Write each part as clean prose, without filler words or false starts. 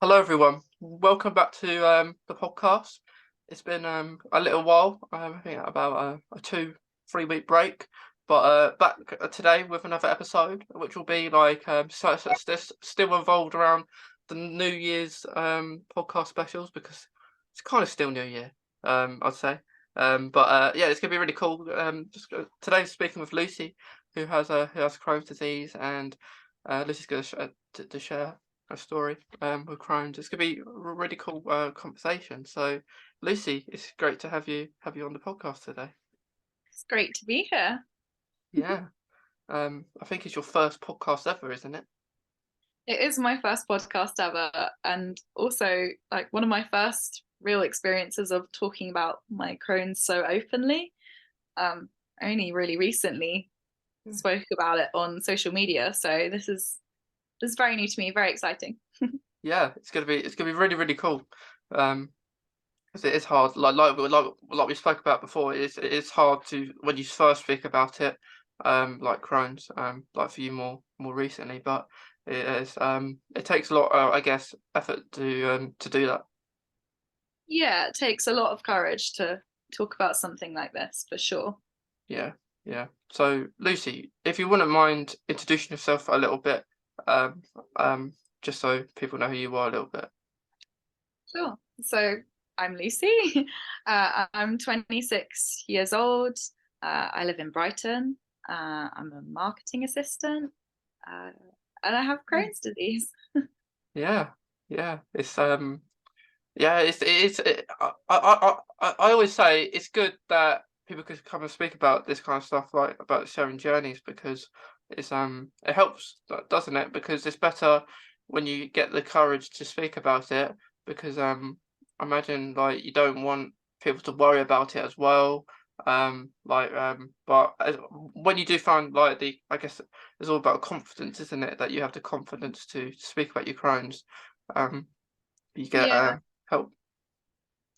Hello, everyone. Welcome back to the podcast. It's been a little while. I think about a 2-3 week break, but back today with another episode, which will be like still involved around the New Year's podcast specials because it's kind of still New Year. I'd say. But yeah, it's gonna be really cool. Today speaking with Lucy, who has Crohn's disease, and Lucy's gonna to share a story with Crohn's. It's gonna be a really cool conversation. So, Lucy, it's great to have you on the podcast today. It's great to be here. Yeah, I think it's your first podcast ever, isn't it? It is my first podcast ever, and also like one of my first real experiences of talking about my Crohn's so openly. Only really recently Yeah, spoke about it on social media, so this is very new to me, very exciting. yeah, it's gonna be really cool. Um, 'Cause it is hard, like we spoke about before. It is hard to when you first speak about it, like Crohn's, like for you more recently, but it takes a lot, I guess, effort to do that. Yeah, it takes a lot of courage to talk about something like this for sure. Yeah, yeah. So Lucy, if you wouldn't mind introducing yourself a little bit, um, um, just so people know who you are a little bit. Sure. So I'm Lucy. I'm 26 years old. I live in Brighton. I'm a marketing assistant, uh, and I have Mm. Crohn's disease. Yeah, yeah. Yeah, I always say it's good that people could come and speak about this kind of stuff, like about sharing journeys, because it helps, doesn't it? Because it's better when you get the courage to speak about it, because I imagine like you don't want people to worry about it as well. But when you do find like I guess it's all about confidence, isn't it? That you have the confidence to speak about your Crohn's. Um, you get Yeah, help.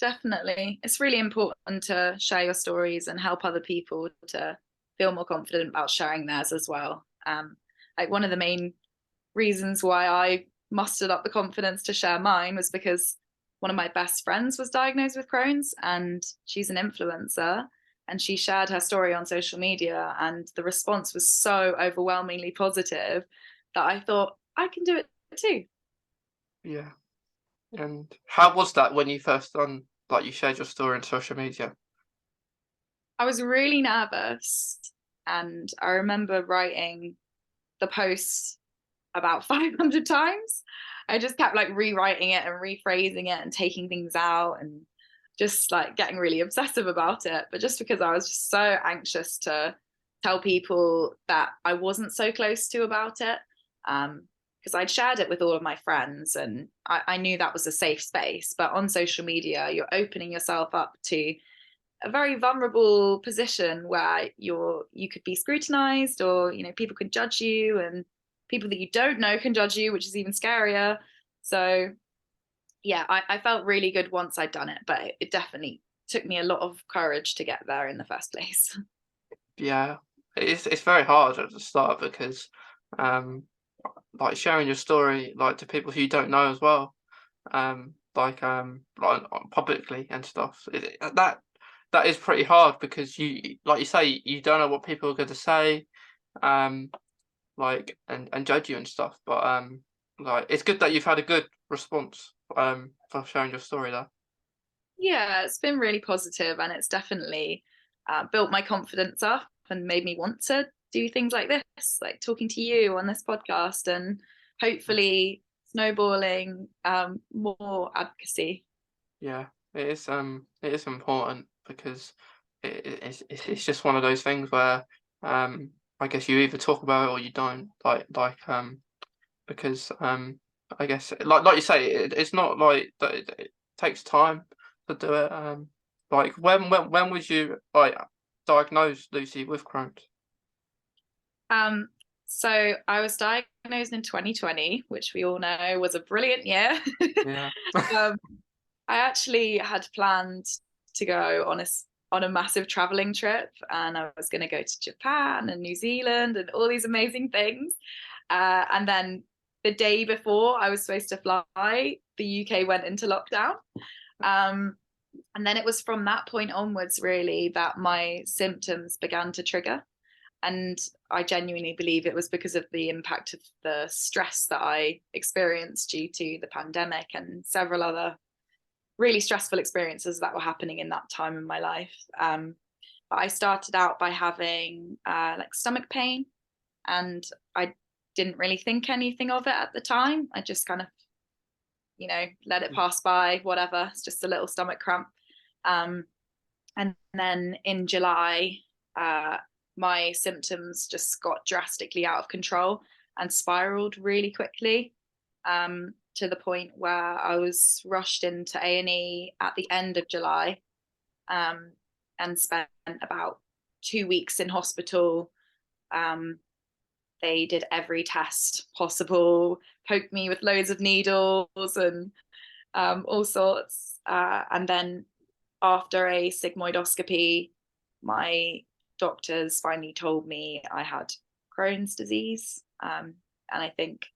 definitely. It's really important to share your stories and help other people to feel more confident about sharing theirs as well. Like one of the main reasons why I mustered up the confidence to share mine was because one of my best friends was diagnosed with Crohn's and she's an influencer and she shared her story on social media and the response was so overwhelmingly positive that I thought I can do it too. Yeah. And how was that when you first done like you shared your story on social media? I was really nervous and I remember writing the post about 500 times. I just kept like rewriting it and rephrasing it and taking things out and just like getting really obsessive about it. But just because I was just so anxious to tell people that I wasn't so close to about it, because I'd shared it with all of my friends and I knew that was a safe space. But on social media, you're opening yourself up to a very vulnerable position where you could be scrutinized or people could judge you and people that you don't know can judge you, which is even scarier. So yeah, I felt really good once I'd done it, but it definitely took me a lot of courage to get there in the first place. Yeah. It's very hard at the start because um like sharing your story like to people who you don't know as well. Publicly and stuff. That is pretty hard because you like you say you don't know what people are going to say. Um and judge you and stuff. But like it's good that you've had a good response for sharing your story there. Yeah, it's been really positive and it's definitely built my confidence up and made me want to do things like this, like talking to you on this podcast and hopefully snowballing more advocacy. Yeah, it is important because it's just one of those things where I guess you either talk about it or you don't. Because I guess like you say it's not like that it takes time to do it. Like when was you like diagnosed, Lucy, with Crohn's? Um, so I was diagnosed in 2020, which we all know was a brilliant year. Yeah. um, I actually had planned to go on a massive traveling trip, and I was going to go to Japan and New Zealand and all these amazing things. And then the day before I was supposed to fly, the UK went into lockdown. And then it was from that point onwards, really, that my symptoms began to trigger. And I genuinely believe it was because of the impact of the stress that I experienced due to the pandemic and several other really stressful experiences that were happening in that time in my life. But I started out by having like stomach pain, and I didn't really think anything of it at the time. I just kind of, let it pass by, whatever. It's just a little stomach cramp. And then in July, my symptoms just got drastically out of control and spiraled really quickly, to the point where I was rushed into A&E at the end of July, and spent about 2 weeks in hospital. They did every test possible, poked me with loads of needles and all sorts. And then after a sigmoidoscopy, my doctors finally told me I had Crohn's disease. And I think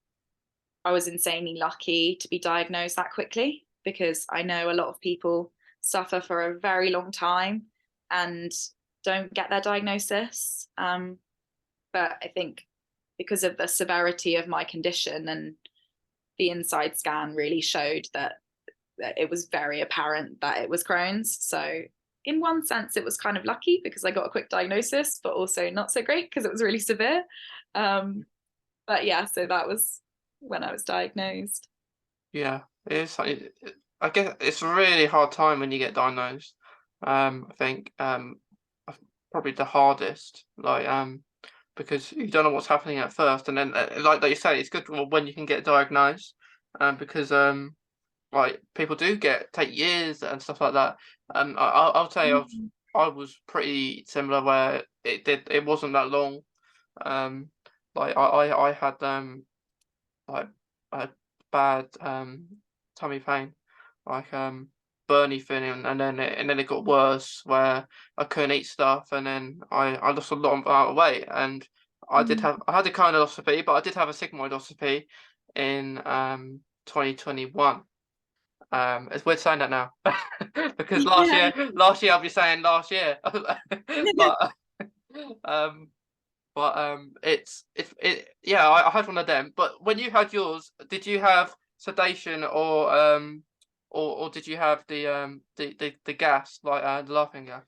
I was insanely lucky to be diagnosed that quickly, because I know a lot of people suffer for a very long time and don't get their diagnosis. But I think because of the severity of my condition, and the inside scan really showed that it was very apparent that it was Crohn's. So in one sense, it was kind of lucky because I got a quick diagnosis, but also not so great because it was really severe. But yeah, so that was when I was diagnosed. Yeah, I guess it's a really hard time when you get diagnosed. I think probably the hardest, because you don't know what's happening at first, and then like you say, it's good when you can get diagnosed, because like people do take years and stuff like that. I'll tell you, I was pretty similar where it wasn't that long. Like I had like a bad tummy pain, like burny feeling, and then it got worse where I couldn't eat stuff, and then I lost a lot of weight, and I had a colonoscopy, but I did have a sigmoidoscopy in 2021. It's weird saying that now because Yeah. last year I'll be saying last year, but um yeah, I had one of them. But when you had yours, did you have sedation or did you have the gas, like the laughing gas?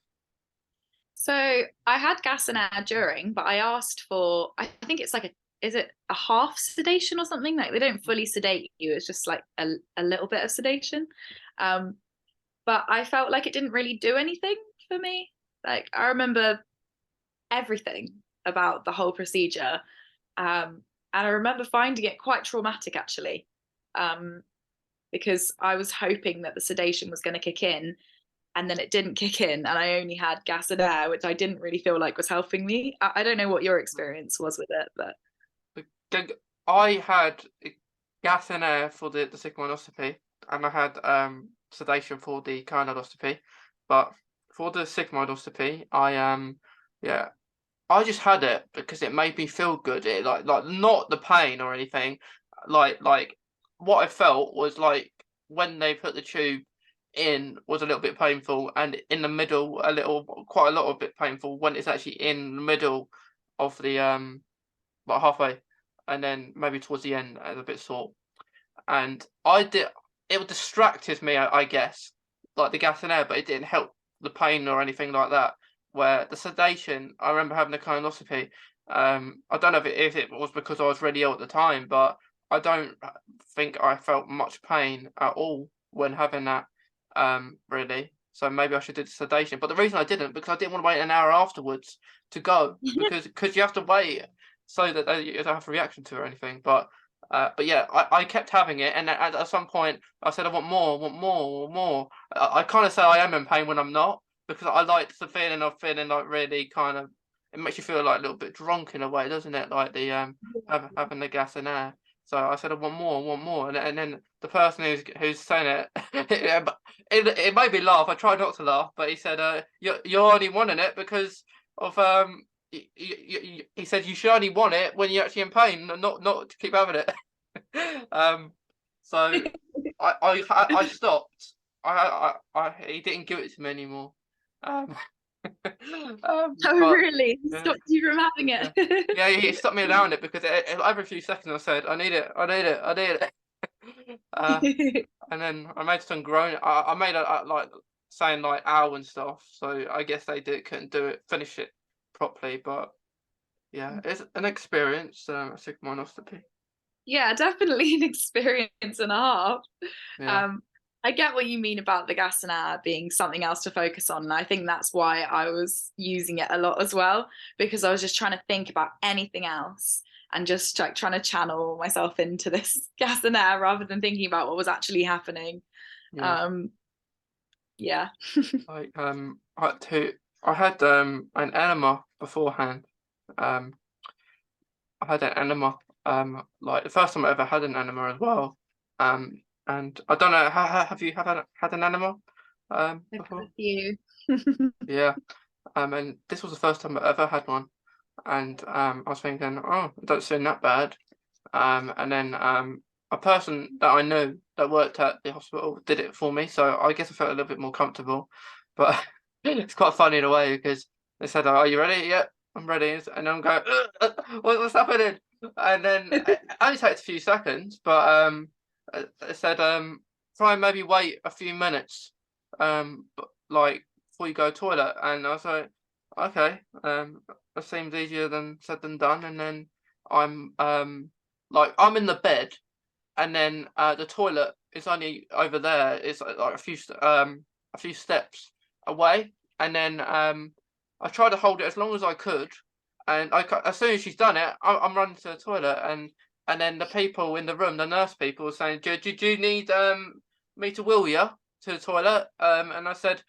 So I had gas and air during, but I asked for, I think it's like is it a half sedation or something? Like they don't fully sedate you. It's just like a little bit of sedation. But I felt like it didn't really do anything for me. Like I remember everything about the whole procedure. And I remember finding it quite traumatic actually, because I was hoping that the sedation was going to kick in, and then it didn't kick in, and I only had gas and air, which I didn't really feel like was helping me. I don't know what your experience was with it, but I had gas and air for the sigmoidoscopy, and I had sedation for the colonoscopy. But for the sigmoidoscopy, yeah, I just had it because it made me feel good. It like not the pain or anything. Like what I felt was like when they put the tube in was a little bit painful, and in the middle quite a lot of bit painful when it's actually in the middle of the like halfway, and then maybe towards the end a bit sore. And it distracted me, I guess, like the gas and air, but it didn't help the pain or anything like that. Where the sedation, I remember having a colonoscopy. I don't know if it was because I was really ill at the time, but I don't think I felt much pain at all when having that, really. So maybe I should do the sedation. But the reason I didn't, because I didn't want to wait an hour afterwards to go, because you have to wait so that you don't have a reaction to it or anything. But yeah, I kept having it, and at some point I said I want more, more. I kind of say I am in pain when I'm not, because I like the feeling of feeling like really kind of, it makes you feel like a little bit drunk in a way, doesn't it? Like the having the gas and air. So I said I want more, and then the person who's saying it made me laugh. I tried not to laugh, but he said, you're only wanting it because of he said you should only want it when you're actually in pain, not to keep having it. So I stopped. He didn't give it to me anymore. Um, Oh, but really? He yeah, stopped you from having yeah, it? yeah, he stopped me allowing it because every few seconds I said, I need it, I need it, I need it. And then I made some groan. I made like saying like ow and stuff. So I guess they couldn't finish it properly. But yeah, it's an experience. A sigmoidoscopy. Yeah, definitely an experience and a half. Yeah, Um, I get what you mean about the gas and air being something else to focus on. And I think that's why I was using it a lot as well, because I was just trying to think about anything else and just like trying to channel myself into this gas and air rather than thinking about what was actually happening. yeah. Um, yeah. Like I had an enema beforehand. Um, I had an enema. Like the first time I ever had an enema as well. And I don't know. Have you had an enema I've had before? a few. Yeah. And this was the first time I ever had one. And I was thinking, oh, it don't seem that bad. And then a person that I knew that worked at the hospital did it for me, so I guess I felt a little bit more comfortable. But it's quite funny in a way because they said, "Are you ready?" Yeah, I'm ready. And I'm going, what's happening?" And then it only takes a few seconds, but it said, try and maybe wait a few minutes, like before you go to toilet. And I was like, okay, that seems easier than said than done. And then I'm like I'm in the bed, and then the toilet is only over there. It's like a few steps away, and then I tried to hold it as long as I could, and as soon as she's done it, I'm running to the toilet, and then the people in the room, the nurse people, were saying, "Do you need me to wheel you to the toilet?" And I said,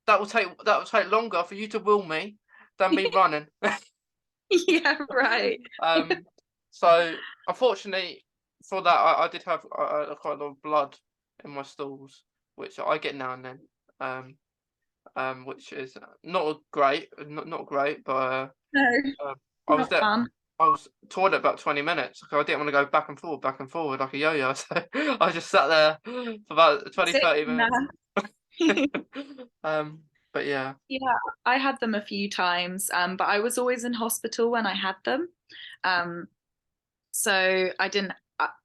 that will take longer for you to wheel me than me running." Yeah, right. Um, so unfortunately for that, I did have quite a lot of blood in my stools, which I get now and then. Which is not great, but No, uh, I was not there. fun. I was toilet about 20 minutes because I didn't want to go back and forward like a yo-yo. So I just sat there for about 20, Sick 30 minutes. man. But yeah, Yeah, I had them a few times, but I was always in hospital when I had them. Um, so I didn't.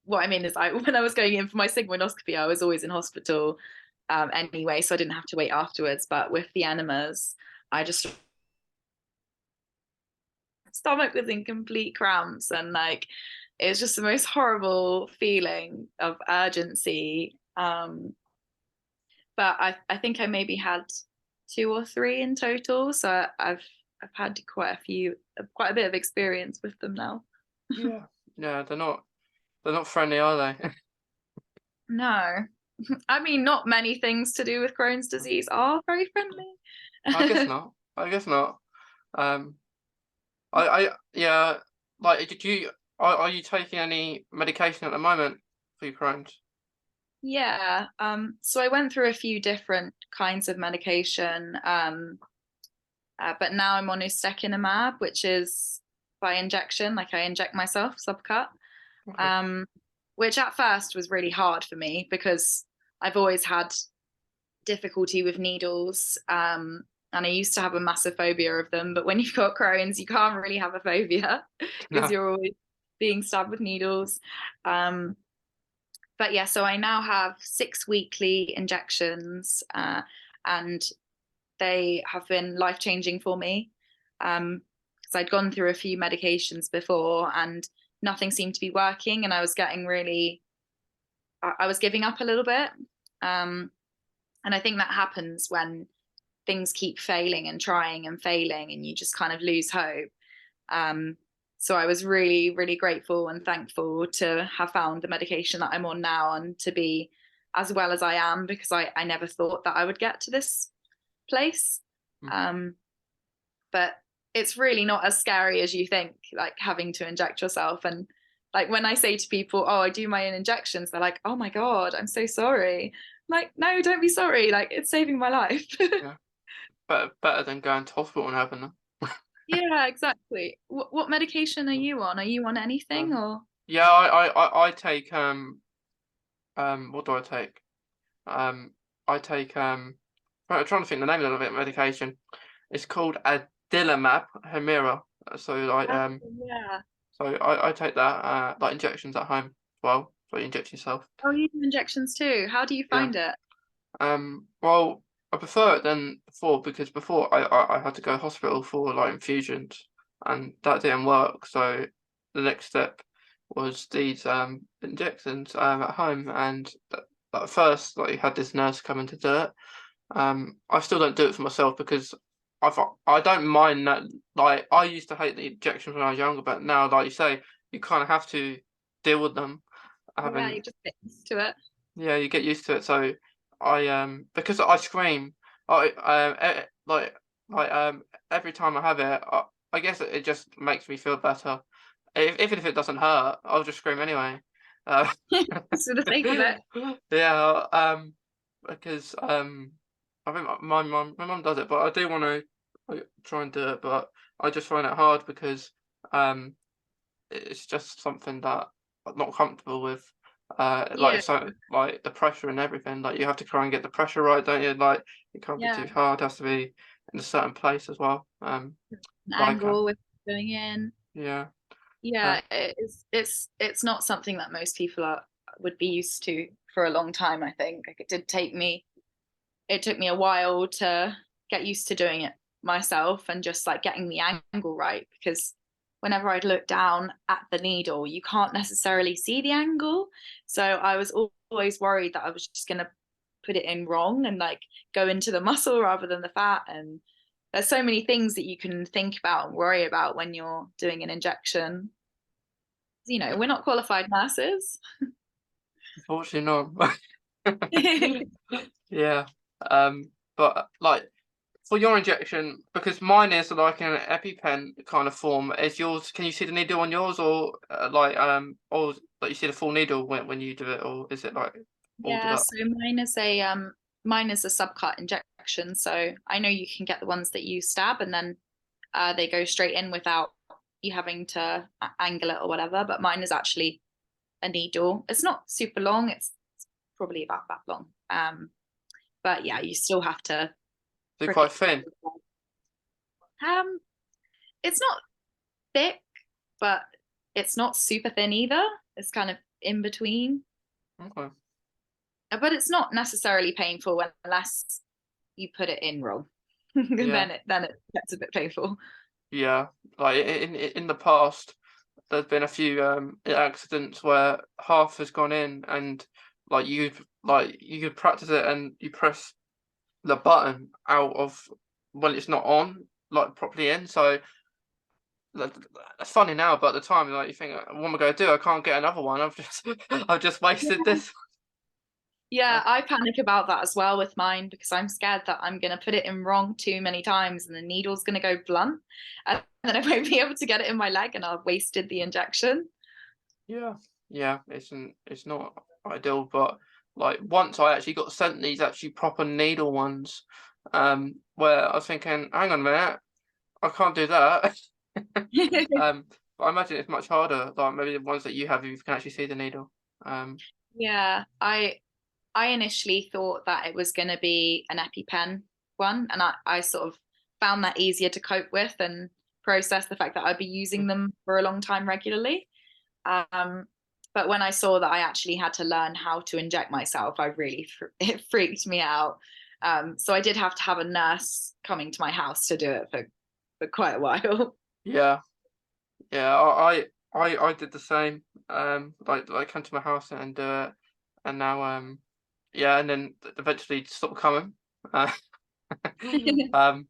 What I mean is, I when I was going in for my sigmoidoscopy, I was always in hospital anyway, so I didn't have to wait afterwards. But with the enemas, I just stomach was in complete cramps, and like it was just the most horrible feeling of urgency. But I think I maybe had two or three in total, so I've had quite a bit of experience with them now. yeah, yeah. They're not friendly, are they? No, I mean, not many things to do with Crohn's disease are very friendly. I guess not. I guess not. Um, yeah. Like, are you taking any medication at the moment for your Crohn's? Yeah, so I went through a few different kinds of medication, but now I'm on ustekinumab, which is by injection, like I inject myself, subcut, Okay. um, which at first was really hard for me because I've always had difficulty with needles. And I used to have a massive phobia of them, but when you've got Crohn's, you can't really have a phobia because No. you're always being stabbed with needles. Um, but yeah, so I now have 6 weekly injections, and they have been life changing for me. Because I'd gone through a few medications before and nothing seemed to be working, and I was getting really, I was giving up a little bit. Um, and I think that happens when things keep failing and trying and failing, and you just kind of lose hope. Um, so I was really, really grateful and thankful to have found the medication that I'm on now and to be as well as I am, because I never thought that I would get to this place. Mm. Um, but it's really not as scary as you think, like having to inject yourself. And like when I say to people, "Oh, I do my own injections," they're like, "Oh my God, I'm so sorry." I'm like, no, don't be sorry. Like it's saving my life. Yeah. Better than going to hospital and having them. Yeah, exactly. What medication are you on? Are you on anything Um, or? Yeah, I take what do I take? I take I'm trying to think the name of the medication. It's called Adilimab Humira. So like Oh, yeah. I take that like injections at home as well. So you inject yourself. Oh, you do injections too. How do you Yeah. find it? Well, I prefer it than before because before I had to go to hospital for like infusions and that didn't work. So the next step was these injections at home and at first like you had this nurse coming to do it. I still don't do it for myself because I don't mind that. Like I used to hate the injections when I was younger, but now, like you say, you kind of have to deal with them. Yeah, Having you just get used to it. Yeah, you get used to it. So I because I scream, I every time I have it, I guess it just makes me feel better. Even if it doesn't hurt, I'll just scream anyway. Uh, For the sake of it. yeah, because I think my mum does it, but I do want to try and do it, but I just find it hard because um it's just something that I'm not comfortable with. Yeah, Like the pressure and everything. Like you have to try and get the pressure right, don't you? Like it can't be yeah. too hard. It has to be in a certain place as well. An Like angle with going in. yeah, uh, Yeah, it's not something that most people are would be used to for a long time, I think. Like it took me a while to get used to doing it myself and just like getting the angle right because whenever I'd look down at the needle, you can't necessarily see the angle. So I was always worried that I was just gonna put it in wrong and like go into the muscle rather than the fat. And there's so many things that you can think about and worry about when you're doing an injection. You know, we're not qualified nurses. unfortunately not. Yeah. But like for your injection, because mine is like an EpiPen kind of form. Is yours? Can you see the needle on yours, or or like you see the full needle when you do it, or is it like folded Yeah, up? so mine is a subcut injection. So I know you can get the ones that you stab and then they go straight in without you having to angle it or whatever. But mine is actually a needle. It's not super long. It's probably about that long. But yeah, you still have to They're prick quite it. thin. Um, it's not thick, but it's not super thin either. It's kind of in between. Okay. But it's not necessarily painful unless you put it in wrong. Yeah. Then it gets a bit painful. Yeah. Like in the past, there's been a few accidents where half has gone in, and you could practice it, and you press the button out of when it's not on like properly in. So like, it's funny now, but at the time, like you think, what am I going to do? I can't get another one. I've just I've just wasted Yeah. this. Yeah, I panic about that as well with mine because I'm scared that I'm going to put it in wrong too many times and the needle's going to go blunt and then I won't be able to get it in my leg and I've wasted the injection. Yeah, yeah, it's not ideal, but like once I actually got sent these actually proper needle ones, where I was thinking, hang on a minute, I can't do that. But I imagine it's much harder, like maybe the ones that you have, if you can actually see the needle. Um, Yeah, I initially thought that it was going to be an EpiPen one, and I sort of found that easier to cope with and process the fact that I'd be using them for a long time regularly. Um, but when I saw that I actually had to learn how to inject myself, it freaked me out. So I did have to have a nurse coming to my house to do it for quite a while. yeah, yeah, I did the same. Like come to my house and do it, and now yeah, and then eventually it stopped coming. Uh, um,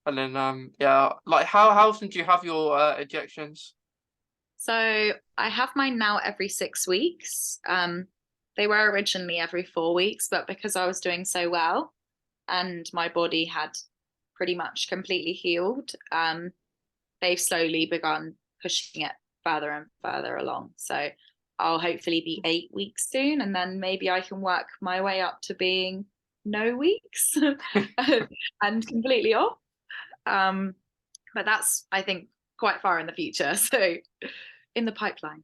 and then yeah, like how often do you have your ejections? So I have mine now every 6 weeks. They were originally every 4 weeks, but because I was doing so well and my body had pretty much completely healed, they've slowly begun pushing it further and further along. So I'll hopefully be 8 weeks soon, and then maybe I can work my way up to being no weeks and completely off. But that's, I think, quite far in the future. So in the pipeline.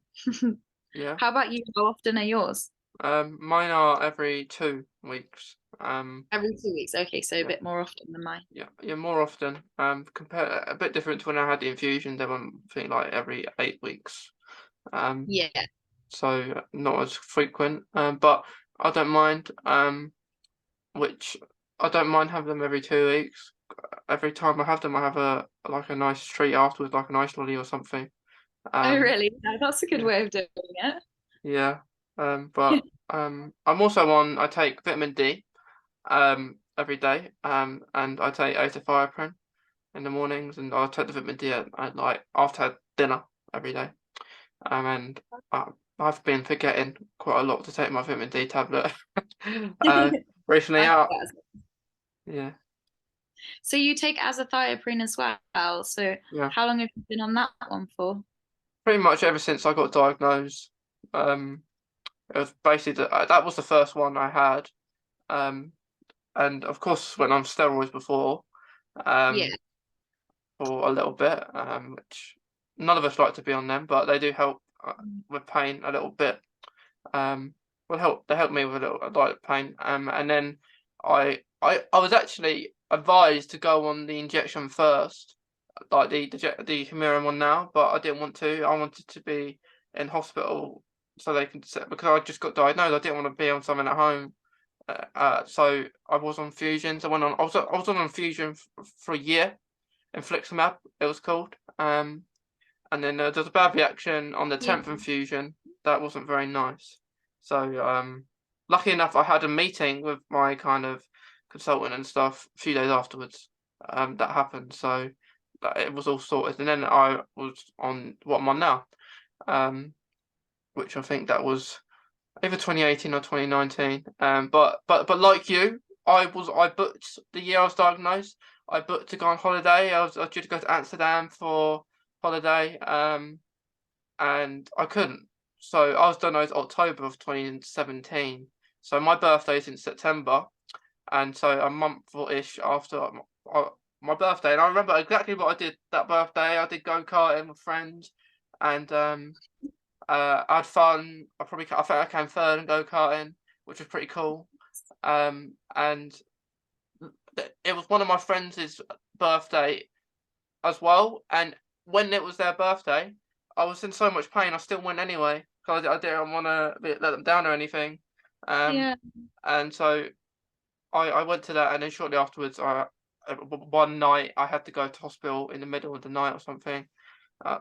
Yeah. How about you? How often are yours? Mine are every 2 weeks. Every 2 weeks. Okay, so a Yeah, bit more often than mine. yeah, more often. Compare a bit different to when I had the infusion. They were, I think, like every 8 weeks. Yeah. So not as frequent. But I don't mind. Which I don't mind having them every 2 weeks. Every time I have them, I have a nice treat afterwards, like an ice lolly or something. Oh, Um, really? No, that's a good yeah, way of doing it. yeah. But I'm also on. I take vitamin D every day. And I take acetylfiriprin in the mornings, and I'll take the vitamin D at like after dinner every day. And I've been forgetting quite a lot to take my vitamin D tablet. Recently I think out. that's- Yeah, So you take azathioprine as well. So yeah. how long have you been on that one for? Pretty much ever since I got diagnosed. Um, it was basically that was the first one I had. Um, and of course went on steroids before. Yeah. Um, for a little bit. Which none of us like to be on them, but they do help with pain a little bit. They help me with a little light pain. And then I was actually advised to go on the injection first, like the Humira one now, but I didn't want to. I wanted to be in hospital so they can because I just got diagnosed. I didn't want to be on something at home. So I was on fusions. I was on infusion for a year. Infliximab, it was called. And then there was a bad reaction on the Yeah. 10th infusion. That wasn't very nice. So lucky enough, I had a meeting with my kind of consultant and stuff a few days afterwards. That happened, so it was all sorted. And then I was on what I'm on now, which I think that was either 2018 or 2019. But like you, I booked the year I was diagnosed. I booked to go on holiday. I was due to go to Amsterdam for holiday. And I couldn't. So I was diagnosed October of 2017. So my birthday is in September, and so a month or ish after my birthday. And I remember exactly what I did that birthday. I did go karting with friends, and I had fun. I think I came third in go karting, which was pretty cool. And it was one of my friends' birthday as well. And when it was their birthday, I was in so much pain. I still went anyway because I didn't want to let them down or anything. Um, Yeah. and so I went to that, and then shortly afterwards, one night I had to go to hospital in the middle of the night or something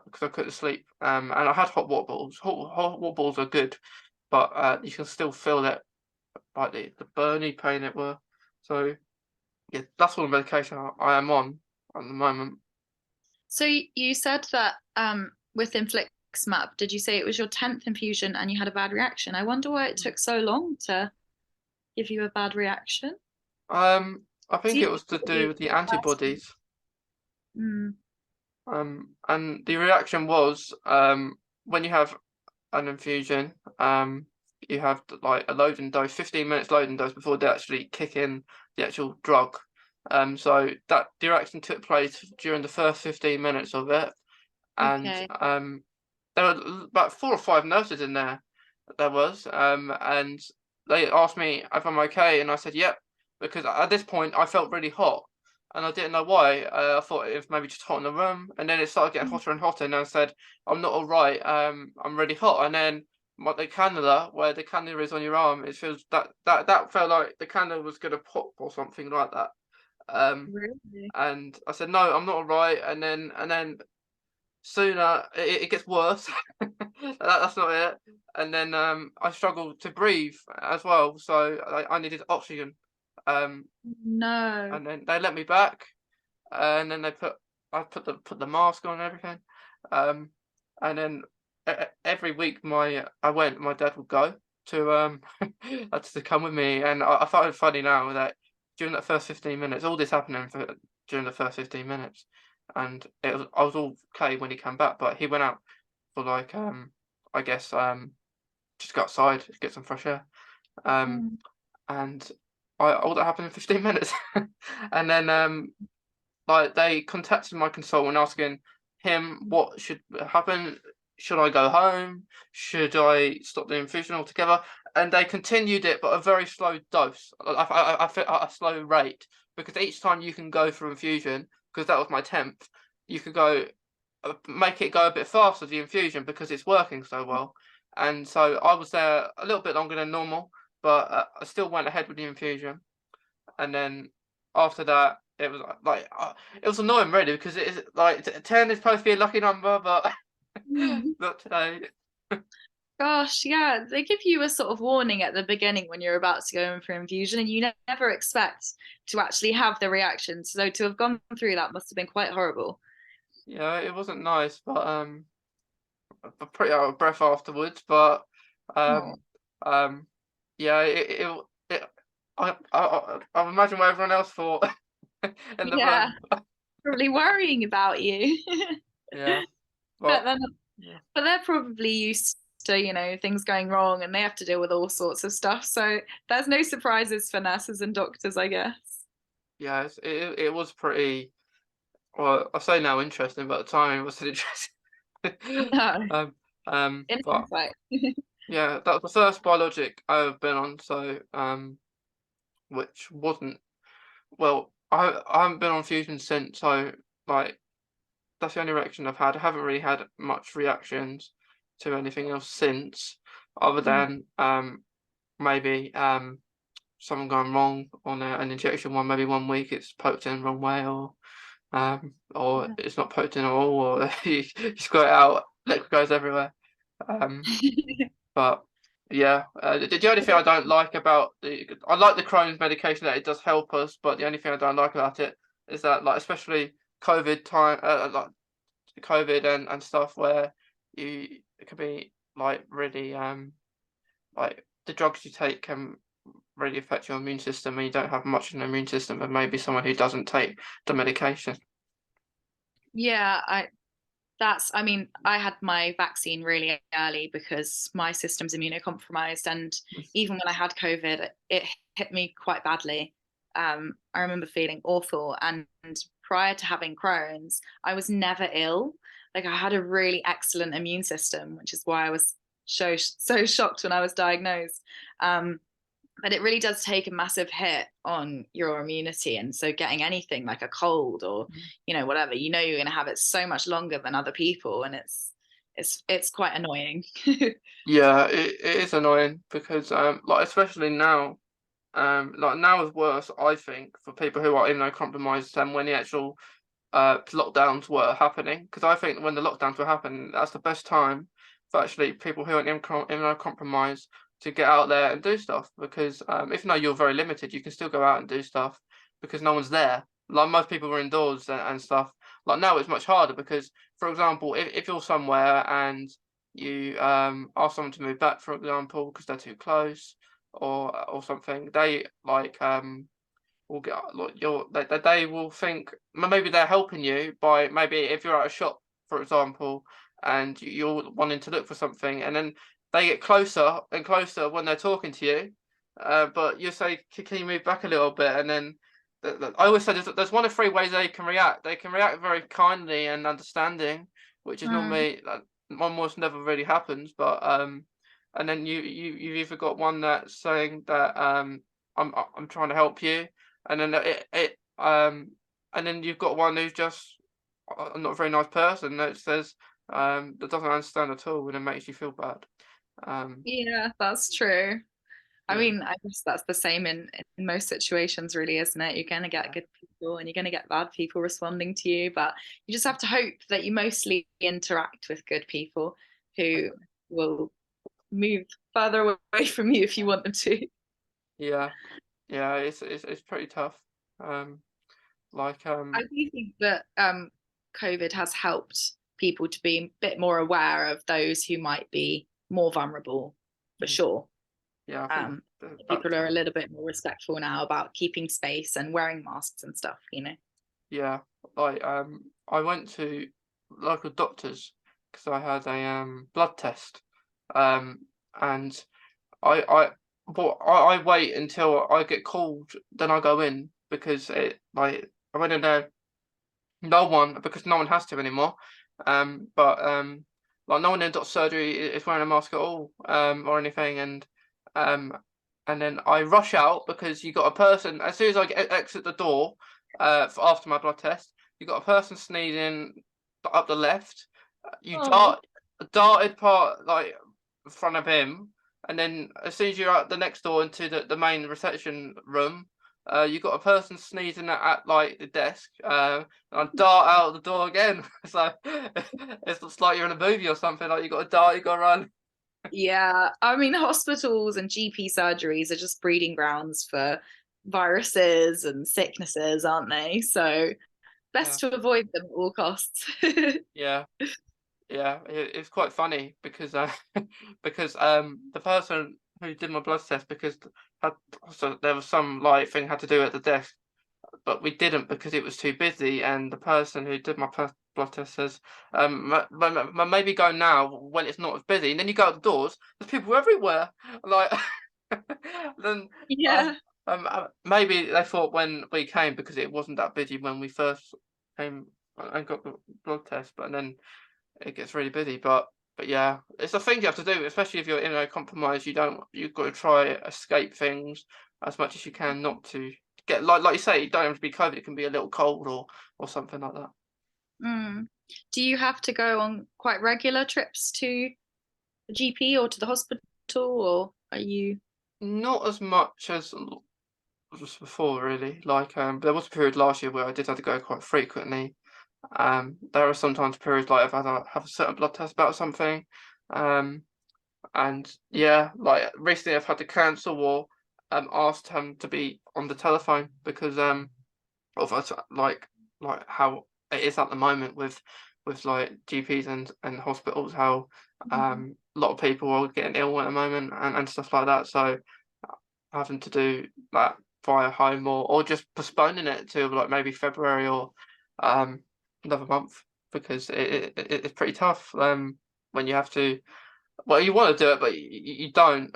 because I couldn't sleep. And I had hot water balls. Hot water balls are good, but you can still feel that like the burning pain it were. So yeah, that's all the medication I am on at the moment. So you said that with infliximab, did you say it was your 10th infusion and you had a bad reaction? I wonder why it took so long to give you a bad reaction. I It's think it was to do usually with the the first one. antibodies. Mm, And the reaction was when you have an infusion, you have like a loading dose, 15 minutes loading dose before they actually kick in the actual drug. So that the reaction took place during the first 15 minutes of it, and okay. there were about 4 or 5 nurses in there. There was, and they asked me if I'm okay, and I said yep, because at this point I felt really hot, and I didn't know why. I thought it was maybe just hot in the room, and then it started getting hotter and hotter, and I said I'm not all right. I'm really hot, and then the cannula, where the cannula is on your arm, it feels that felt like the cannula was gonna pop or something like that. Um, Really? and I said no, I'm not all right, and then sooner it gets worse. That's not it. And then I struggled to breathe as well, so I needed oxygen. Um, No. and then they let me back, and then I put the mask on and everything. Um, and then every week my dad would go to to come with me, and I find it funny now that during that first 15 minutes, all this happening during the first 15 minutes, and I was all okay when he came back, but he went out for like I guess just go outside, get some fresh air. Um, Mm, and all that happened in 15 minutes, and then like they contacted my consultant asking him what should happen. should I go home? Should I stop the infusion altogether? And they continued it, but a very slow dose, a slow rate, because each time you can go for infusion, because that was my 10th, you could go make it go a bit faster, the infusion, because it's working so well. And so I was there a little bit longer than normal, but I still went ahead with the infusion. And then after that, it was like it was annoying really, because it is like 10 is supposed to be a lucky number, but Mm. not today. Gosh, yeah, they give you a sort of warning at the beginning when you're about to go in for infusion, and you never expect to actually have the reaction. So to have gone through that must have been quite horrible. Yeah, it wasn't nice, but pretty out of breath afterwards. But Oh. um um yeah, it I imagine what everyone else thought in the Yeah, room. probably worrying about you. Yeah, But but then, yeah, but they're probably used to, things going wrong and they have to deal with all sorts of stuff. So there's no surprises for nurses and doctors, I guess. yeah, it was pretty. Well, I say now interesting, but at the time it wasn't interesting. No, in But hindsight. yeah, that was the first biologic I've been on, so which wasn't well. I haven't been on fusion since, so like that's the only reaction I've had. I haven't really had much reactions to anything else since, other than maybe something going wrong on an injection one. Maybe 1 week it's poked in the wrong way, or it's not poked in at all, or you just got it out, liquid goes everywhere. Um, but yeah, the only thing I don't like about I like the Crohn's medication, that it does help us, but the only thing I don't like about it is that, like, especially COVID time, like COVID and stuff, where it can be like really like the drugs you take can really affect your immune system, and you don't have much of an immune system, and maybe someone who doesn't take the medication. Yeah, I mean, I had my vaccine really early because my system's immunocompromised. And even when I had COVID, it hit me quite badly. I remember feeling awful. And prior to having Crohn's, I was never ill. Like I had a really excellent immune system, which is why I was so shocked when I was diagnosed. But it really does take a massive hit on your immunity. And so getting anything like a cold or, whatever, you're going to have it so much longer than other people. And it's quite annoying. Yeah, it is annoying, because like especially now, like now is worse, I think, for people who are immunocompromised than when the actual lockdowns were happening. Because I think when the lockdowns were happening, that's the best time for actually people who are immunocompromised to get out there and do stuff. Because if now you're very limited, you can still go out and do stuff because no one's there. Like most people were indoors and stuff. Like now it's much harder because, for example, if you're somewhere and you ask someone to move back, for example, because they're too close, or something, they like will get like they will think maybe they're helping you by, maybe if you're at a shop, for example, and you're wanting to look for something, and then they get closer and closer when they're talking to you, but you say, can you move back a little bit?" And then I always say there's one of three ways they can react. They can react very kindly and understanding, which is Mm. normally like, almost never really happens, but and then you've either got one that's saying that I'm trying to help you, and then and then you've got one who's just not a very nice person that says that doesn't understand at all, and it makes you feel bad. Um, Yeah, that's true. I yeah, mean, I guess that's the same in most situations, really, isn't it? You're going to get yeah, good people and you're going to get bad people responding to you, but you just have to hope that you mostly interact with good people who will move further away from you if you want them to. yeah, yeah. It's pretty tough. Um, like I do think that COVID has helped people to be a bit more aware of those who might be more vulnerable, for mm, sure. yeah, I think Um, that People are a little bit more respectful now about keeping space and wearing masks and stuff. yeah. Like I went to local doctors because I had a blood test, um, and I but I wait until I get called, then I go in, because it like I went in there, no one, because no one has to anymore. But like no one in doctor surgery is wearing a mask at all, or anything, um, and then I rush out because you got a person as soon as I exit the door, after my blood test, you got a person sneezing up the left. You Oh, darted part like in front of him, and then as soon as you're out the next door into the main reception room, you got a person sneezing at like the desk, and I dart out the door again. So it's like you're in a movie or something. Like you got to dart, you got to run. yeah. I mean, hospitals and GP surgeries are just breeding grounds for viruses and sicknesses, aren't they? So Yeah, best to avoid them at all costs. yeah, yeah. It's quite funny because because the person who did my blood test because had so there was some like thing had to do at the desk, but we didn't because it was too busy. And the person who did my blood test says, maybe go now when it's not as busy. And then you go out the doors, there's people everywhere. Like, then Yeah. maybe they thought when we came because it wasn't that busy when we first came and got the blood test, but then it gets really busy. But yeah, it's a thing you have to do, especially if you're immunocompromised. You've got to try escape things as much as you can, not to get like you say, you don't have to be COVID. It can be a little cold or something like that. Mm. Do you have to go on quite regular trips to the GP or to the hospital, or are you? Not as much as before, really. Like there was a period last year where I did have to go quite frequently. There are sometimes periods like I've had to have a certain blood test about something. Um, and yeah, like recently I've had to cancel or asked him to be on the telephone because of us like how it is at the moment with like GPs and hospitals, how Mhm. a lot of people are getting ill at the moment and stuff like that. So having to do that via home or just postponing it to like maybe February or um another month because it's pretty tough when you have to, well, you want to do it, but you don't,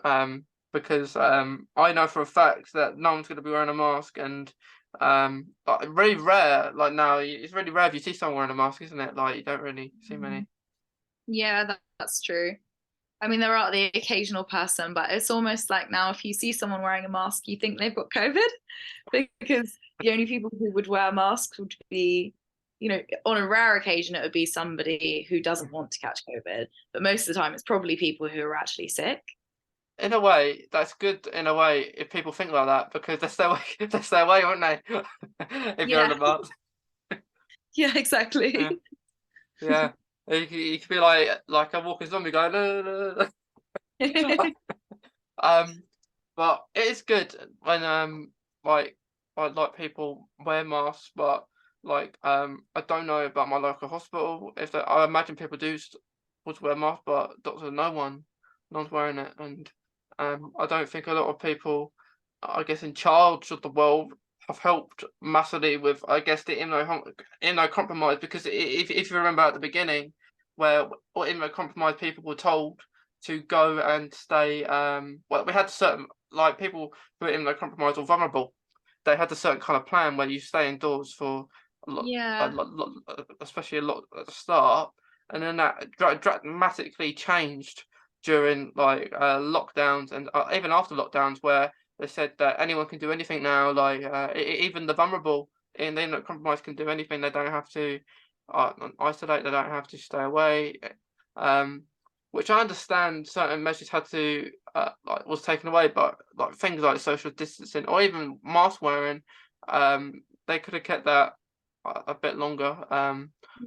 because I know for a fact that no one's going to be wearing a mask, and like, really rare. Like now, it's really rare if you see someone wearing a mask, isn't it? Like you don't really see many. Yeah, that's true. I mean, there are the occasional person, but it's almost like now if you see someone wearing a mask, you think they've got COVID because the only people who would wear masks would be, on a rare occasion, it would be somebody who doesn't want to catch COVID. But most of the time, it's probably people who are actually sick. In a way, that's good. In a way, if people think like that, because they stay away, they stay away, won't they? If you're on Yeah, a mask, yeah, yeah, exactly. yeah. You could be like a walking zombie going. "No, no, no, no." But it is good when like like people wear masks, but like I don't know about my local hospital. If they, I imagine people do want to wear masks, but doctors, no one's wearing it, and I don't think a lot of people, I guess, in charge of the world have helped massively with, I guess, the immunocompromised because if you remember at the beginning, where all immunocompromised people were told to go and stay, well, we had certain like people who are immunocompromised or vulnerable, they had a certain kind of plan where you stay indoors for Yeah, especially a lot at the start, and then that dramatically changed during like lockdowns and even after lockdowns, where they said that anyone can do anything now, like even the vulnerable and the immunocompromised can do anything. They don't have to isolate. They don't have to stay away. Um, which I understand certain measures had to like was taken away, but like things like social distancing or even mask wearing, they could have kept that a bit longer,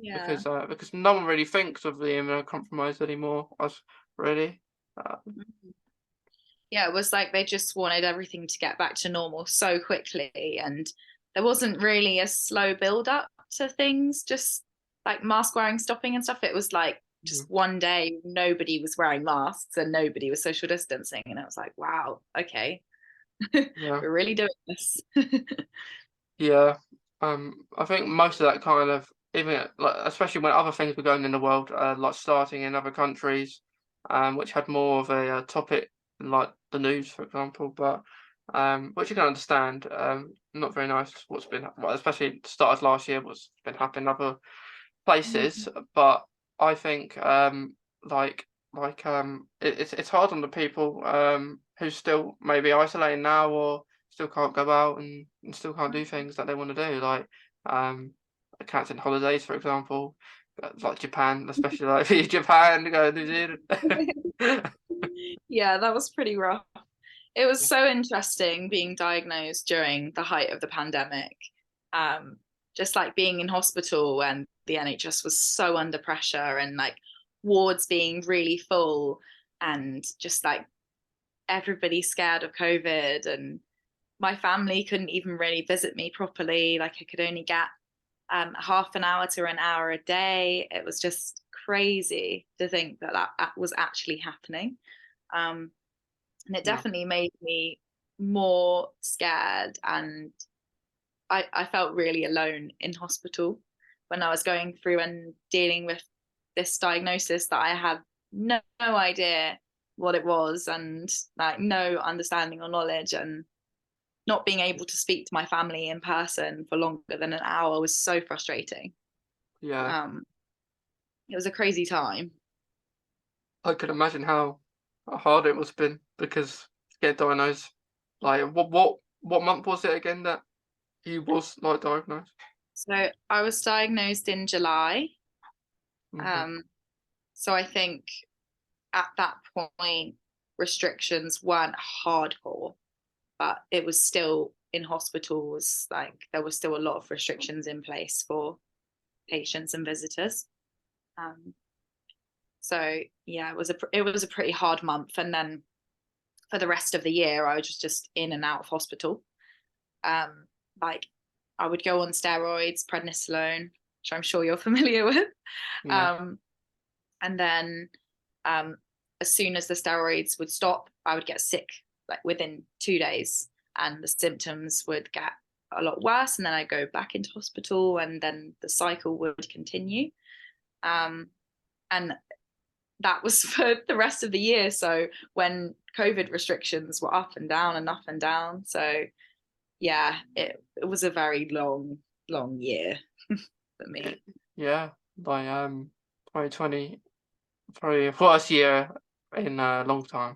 yeah. because no one really thinks of the immunocompromised anymore. As really, uh, Yeah, it was like they just wanted everything to get back to normal so quickly. And there wasn't really a slow build up to things, just like mask wearing stopping and stuff. It was like mm, just one day, nobody was wearing masks and nobody was social distancing. And I was like, wow, okay, yeah, we're really doing this. yeah. I think most of that kind of even like especially when other things were going in the world, like starting in other countries, which had more of a topic like the news, for example, but which you can understand. Not very nice what's been, well, especially start of last year, what's been happening in other places. Mm, But I think it's hard on the people who still maybe isolating now, or still can't go out and still can't do things that they want to do, like cancelling holidays, for example, like Japan, especially like Japan, go to New Zealand. Yeah, that was pretty rough. It was so interesting being diagnosed during the height of the pandemic. Um, just like being in hospital when the NHS was so under pressure, and like wards being really full, and just like everybody scared of COVID, and my family couldn't even really visit me properly. Like I could only get half an hour to an hour a day. It was just crazy to think that that was actually happening. Um, and it Yeah, definitely made me more scared, and I felt really alone in hospital when I was going through and dealing with this diagnosis that I had no idea what it was, and like no understanding or knowledge, and not being able to speak to my family in person for longer than an hour was so frustrating. yeah. um it was a crazy time. I could imagine how hard it must have been, because to get diagnosed, like what month was it again that you was like diagnosed? So I was diagnosed in July. Okay. um so I think at that point restrictions weren't hardcore, but it was still in hospitals, like there was still a lot of restrictions in place for patients and visitors. um so yeah, it was a pretty hard month, and then for the rest of the year I was just in and out of hospital. um like I would go on steroids, prednisolone, which I'm sure you're familiar with. Yeah. um and then um as soon as the steroids would stop, I would get sick like within 2 days, and the symptoms would get a lot worse, and then I go back into hospital, and then the cycle would continue. Um and that was for the rest of the year. So when COVID restrictions were up and down and up and down. So yeah, it was a very long year for Eh, me. yeah. Like 2020, probably first year in a long time.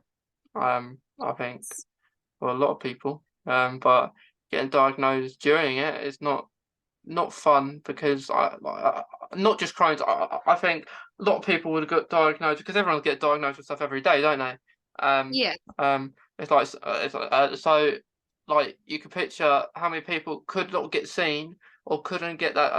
I think for a lot of people. But getting diagnosed during it is not fun, because not just Crohn's. I think a lot of people would get diagnosed, because everyone get diagnosed with stuff every day, don't they? Um, Yeah. it's like so like you could picture how many people could not get seen, or couldn't get that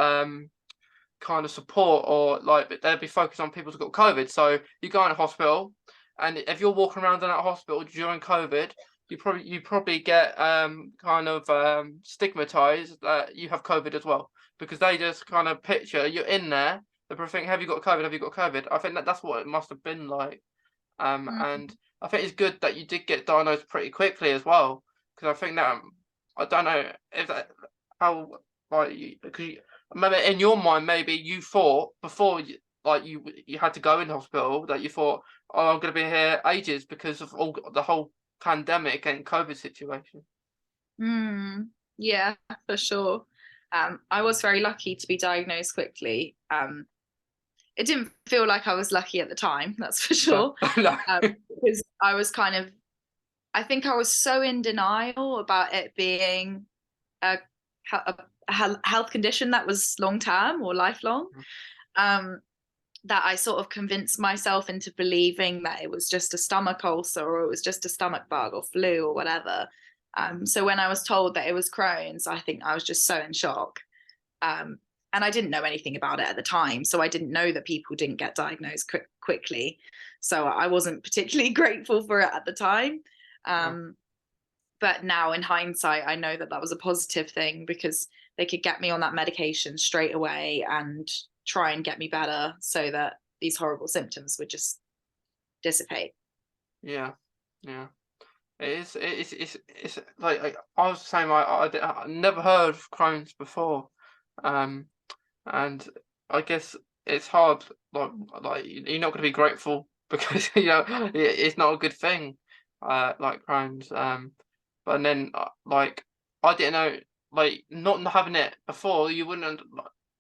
kind of support, or like they'd be focused on people who've got COVID. So you go in a hospital, and if you're walking around in that hospital during COVID, you probably get kind of stigmatized that you have COVID as well, because they just kind of picture you're in there. They probably think, have you got COVID? Have you got COVID? I think that's what it must have been like. Mm. And I think it's good that you did get diagnosed pretty quickly as well, because I think that I don't know if that how like because maybe in your mind, maybe you thought before like you had to go in hospital, that you thought, oh, I'm going to be here ages because of all the whole pandemic and COVID situation. Mm. Yeah, for sure. I was very lucky to be diagnosed quickly. It didn't feel like I was lucky at the time, that's for No, sure. no. Because I was kind of, I think I was so in denial about it being a, a health condition that was long term or lifelong, um, that I sort of convinced myself into believing that it was just a stomach ulcer, or it was just a stomach bug or flu or whatever. So when I was told that it was Crohn's, I think I was just so in shock. Um, and I didn't know anything about it at the time, so I didn't know that people didn't get diagnosed quickly. So I wasn't particularly grateful for it at the time. Yeah, Um, but now in hindsight, I know that that was a positive thing, because they could get me on that medication straight away and try and get me better, so that these horrible symptoms would just dissipate. yeah, yeah. It's like I was saying, I never heard of Crohn's before. Um, and I guess it's hard. Like you're not going to be grateful because it's not a good thing. Like Crohn's. But then like I didn't know, like not having it before, you wouldn't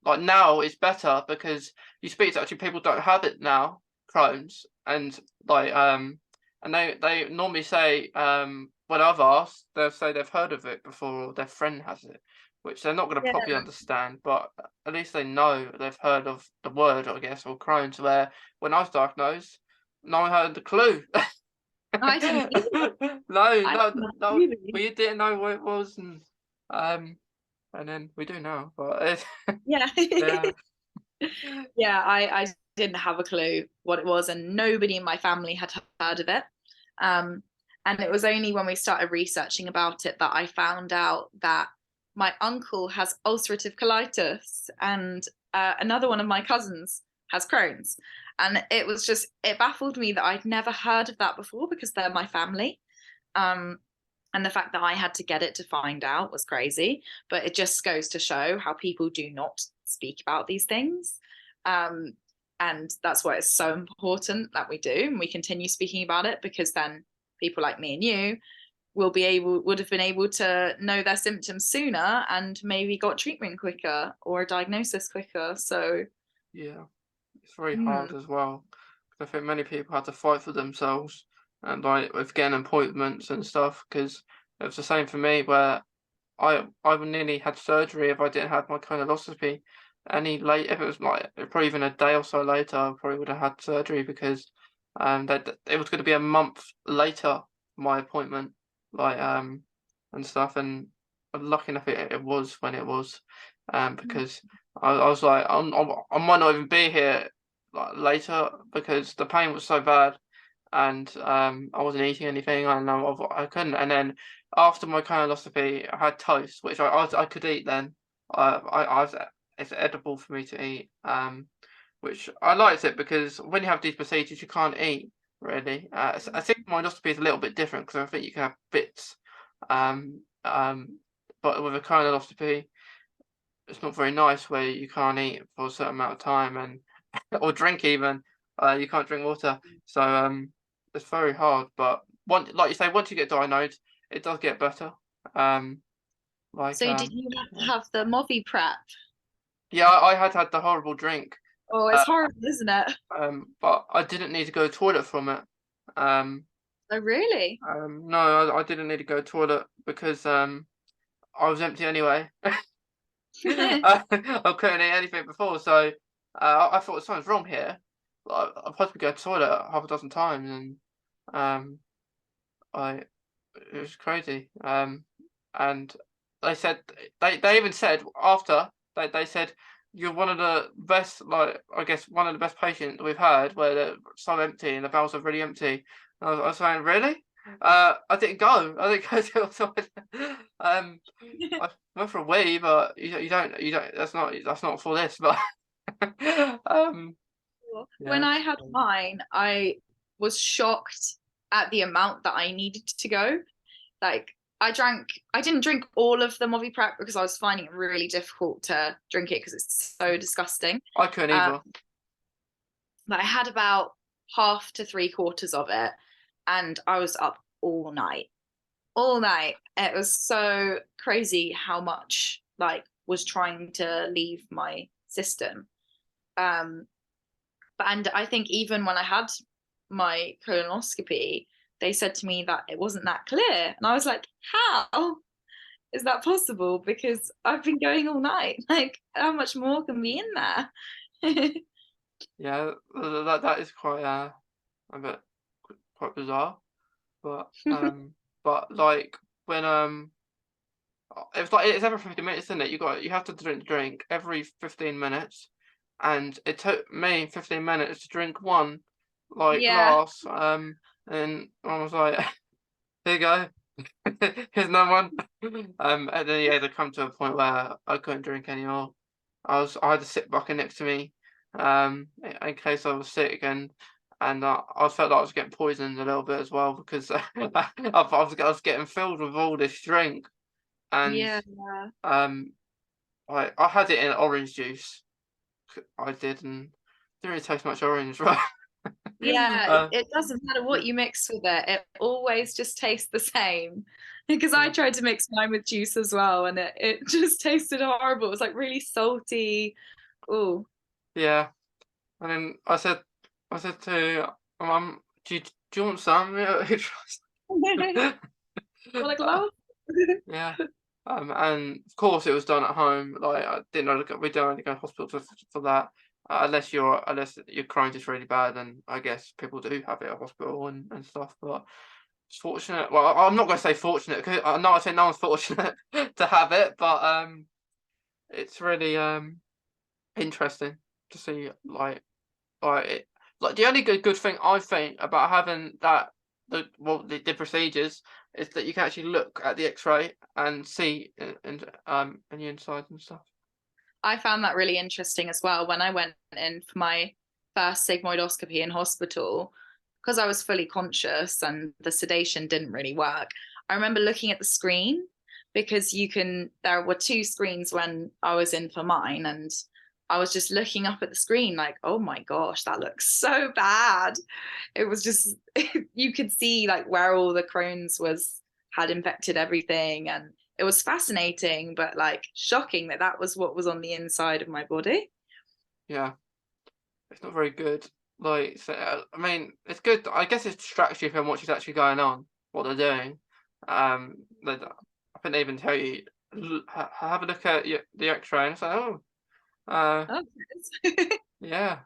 like now it's better, because you speak to actually people don't have it now. Crohn's, and like and they normally say when I've asked, they'll say they've heard of it before or their friend has it, which they're not going to Yeah. properly understand, but at least they know they've heard of the word, I guess, or Crohn's. Where when I was diagnosed, no one had the clue. I didn't either. No, I no, didn't no, either. we didn't know what it was, and then we do now. But Yeah. yeah, Yeah, I didn't have a clue what it was, and nobody in my family had heard of it. Um, and it was only when we started researching about it that I found out that my uncle has ulcerative colitis, and another one of my cousins has Crohn's. And it baffled me that I'd never heard of that before because they're my family. Um, and the fact that I had to get it to find out was crazy. But it just goes to show how people do not speak about these things. Um, and that's why it's so important that we do and we continue speaking about it, because then people like me and you would have been able to know their symptoms sooner and maybe got treatment quicker or a diagnosis quicker. So yeah, it's very hard mm, as well. I think many people had to fight for themselves and like with getting appointments and stuff because it was the same for me where I would nearly had surgery if I didn't have my colonoscopy. Any late if it was like probably even a day or so later, I probably would have had surgery because that it was going to be a month later my appointment, like and stuff. And lucky enough it was when it was, because I was like I might not even be here like later because the pain was so bad and I wasn't eating anything. I couldn't. And then after my colonoscopy, I had toast, which I could eat then. I was it's edible for me to eat. Which I liked it because when you have these procedures, you can't eat really. I think sigmoidoscopy is a little bit different because I think you can have bits. Um, um, but with a colonoscopy, it's not very nice where you can't eat for a certain amount of time and or drink even. You can't drink water. So it's very hard. But like you say, once you get diagnosed, it does get better. Um, like so did you have to yeah, have the Movi prep? yeah. I had the horrible drink. Oh, Uh, it's horrible, isn't it? but I didn't need to go to the toilet from it. Um, Oh, really? no, I didn't need to go to the toilet because I was empty anyway. I couldn't eat anything before, so I thought something's wrong here. Like, I've possibly go to the toilet half a dozen times, and um, I it was crazy. And they said they even said after they said you're one of the best, like I guess one of the best patients we've had where they're so empty and the bowels are really empty. And I was saying, really? I didn't go. I didn't go to the toilet. Um, I went for a wee, but you don't. That's not for this. But um, When yeah, I had mine, I was shocked at the amount that I needed to go. Like I didn't drink all of the Movi Prep because I was finding it really difficult to drink it because it's so disgusting. I couldn't Uh, either. but I had about half to three quarters of it, and I was up all night, all night. It was so crazy how much like was trying to leave my system. Um, and I think even when I had my colonoscopy, they said to me that it wasn't that clear. And I was like, how is that possible? Because I've been going all night. Like, how much more can be in there? Yeah, that is quite a bit quite bizarre. But like when it's like it's every 15 minutes, isn't it? You have to drink every 15 minutes, and it took me 15 minutes to drink one like Yeah. glass. And I was like, here you go, here's another one. And then yeah, they come to a point where I couldn't drink anymore. I had a sick bucket next to me, in case I was sick, and I felt like I was getting poisoned a little bit as well because I was getting filled with all this drink, and Yeah. um, I had it in orange juice. I did, and didn't really taste much orange, right? Yeah, uh, it doesn't matter what you mix with it. It always just tastes the same. Because I tried to mix mine with juice as well, and it just tasted horrible. It was like really salty. Oh, yeah, and then I said to my mum, do you want some? Or like Uh, love. yeah. And of course it was done at home. Like we don't only go to hospital for that. Unless your Crohn's is really bad, then I guess people do have it at hospital and stuff. But it's fortunate. Well, I'm not going to say fortunate because I say no one's fortunate to have it, but it's really interesting to see it, like the only good thing I think about having the procedures is that you can actually look at the X-ray and see in the insides and stuff. I found that really interesting as well when I went in for my first sigmoidoscopy in hospital, because I was fully conscious and the sedation didn't really work. I remember looking at the screen because there were two screens when I was in for mine, and I was just looking up at the screen like, oh my gosh, that looks so bad. It was just, you could see like where all the Crohn's had infected everything. And it was fascinating, but like shocking that that was what was on the inside of my body. Yeah, it's not very good. Like, so, I mean, it's good. I guess it distracts you from what's actually going on, what they're doing. I think they even tell you, have a look at the X-ray, and it's like, oh, uh, Oh, yeah,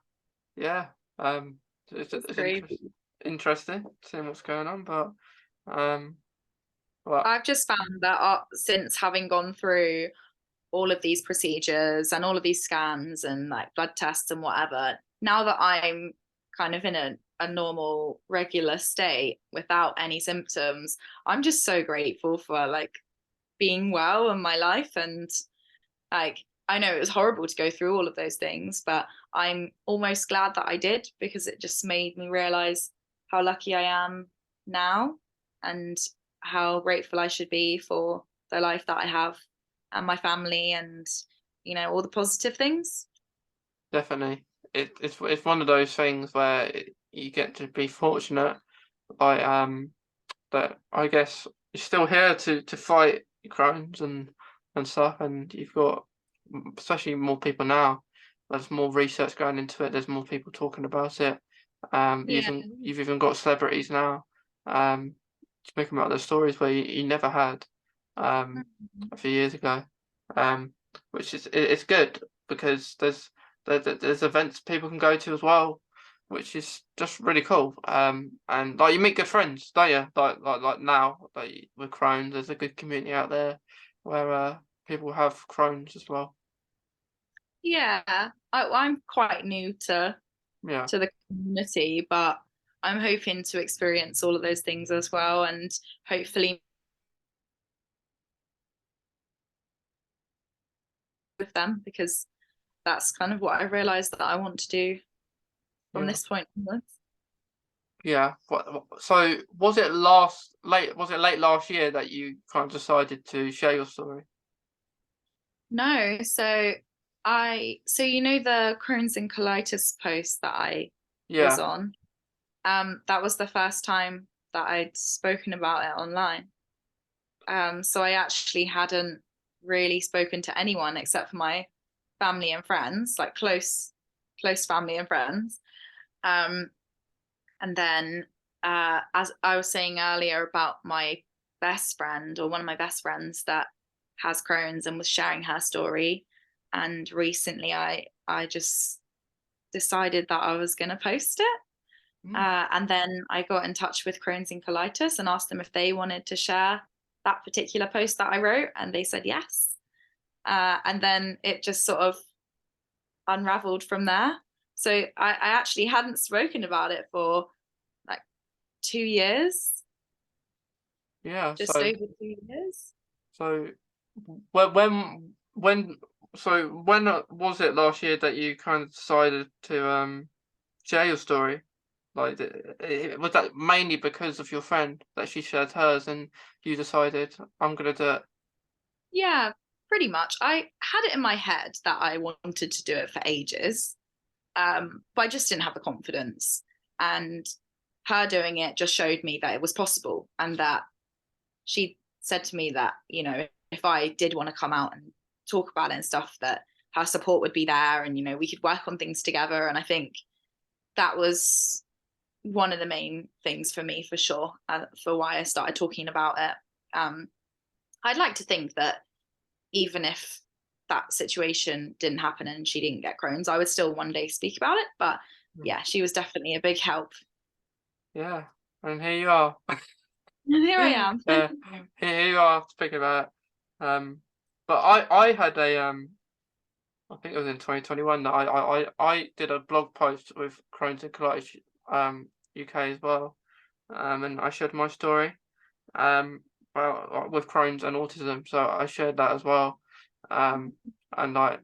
yeah. Um, that's it's crazy. interesting seeing what's going on, um, but I've just found that since having gone through all of these procedures and all of these scans and like blood tests and whatever, now that I'm kind of in a normal, regular state without any symptoms, I'm just so grateful for like being well in my life. And like, I know it was horrible to go through all of those things, but I'm almost glad that I did, because it just made me realize how lucky I am now and how grateful I should be for the life that I have and my family and, all the positive things. definitely, it's one of those things where you get to be fortunate, like that I guess you're still here to fight your Crohn's and stuff, and you've got especially more people now. There's more research going into it. There's more people talking about it. Yeah. You've even got celebrities now, speaking about those stories where you never had Mhm. a few years ago, um, which it's good because there's events people can go to as well, which is just really cool. And like you meet good friends, don't you? Like now, like with Crohn's, there's a good community out there where people have Crohn's as well. Yeah, I'm quite new Yeah, to the community, but I'm hoping to experience all of those things as well, and hopefully with them, because that's kind of what I realized that I want to do from yeah, this point onwards. yeah. So was it late last year that you kind of decided to share your story? No, so the Crohn's and colitis post that I was Yeah. on, that was the first time that I'd spoken about it online. So I actually hadn't really spoken to anyone except for my family and friends, like close family and friends. Um, and then, as I was saying earlier about my best friend, or one of my best friends that has Crohn's and was sharing her story, and recently I just decided that I was going to post it. Mm, And then I got in touch with Crohn's and colitis and asked them if they wanted to share that particular post that I wrote, and they said yes. And then it just sort of unraveled from there. So I actually hadn't spoken about it for like 2 years, yeah. just over 2 years. So when when was it last year that you kind of decided to share your story? Like, was that mainly because of your friend that she shared hers, and you decided I'm gonna do it? Yeah, pretty much. I had it in my head that I wanted to do it for ages, but I just didn't have the confidence. And her doing it just showed me that it was possible, and that she said to me that, if I did want to come out and talk about it and stuff, that her support would be there, and we could work on things together. And I think that was one of the main things for me, for sure, for why I started talking about it. I'd like to think that even if that situation didn't happen and she didn't get Crohn's, I would still one day speak about it. But yeah, she was definitely a big help. Yeah, and here you are. And here I am. Yeah, here you are speaking about it. But I had a I think it was in 2021 that I did a blog post with Crohn's and colitis UK as well, and I shared my story with Crohn's and autism, so I shared that as well, and like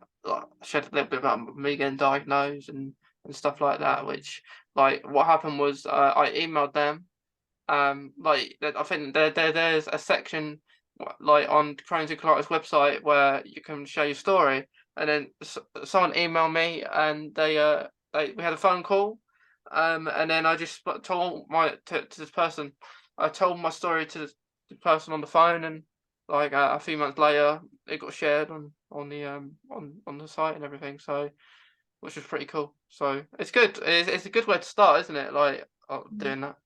shared a little bit about me getting diagnosed and stuff like that. Which like what happened was I emailed them. Like I think there's a section like on Crohn's and colitis website where you can share your story, and then someone emailed me and we had a phone call, and then I just told to this person, I told my story to the person on the phone, and like a few months later it got shared on the site and everything, so which was pretty cool. So it's good. It's a good way to start, isn't it? Like doing that.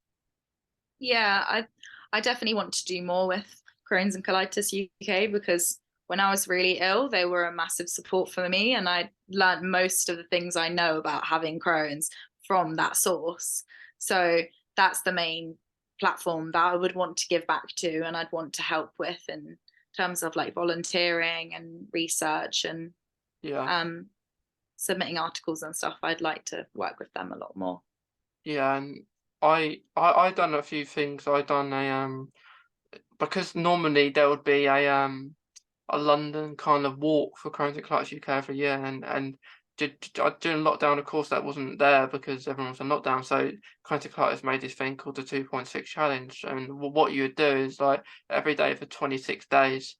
Yeah, I definitely want to do more with Crohn's and Colitis UK, because when I was really ill, they were a massive support for me, and I learned most of the things I know about having Crohn's from that source. So that's the main platform that I would want to give back to, and I'd want to help with in terms of like volunteering and research and Yeah. submitting articles and stuff. I'd like to work with them a lot more. Yeah, and I done a few things. I done a because normally there would be a London kind of walk for Crohn's and Colitis UK every year, and during lockdown, of course, that wasn't there because everyone was on lockdown. So Crohn's and Colitis made this thing called the 2.6 challenge, and what you would do is like every day for 26 days,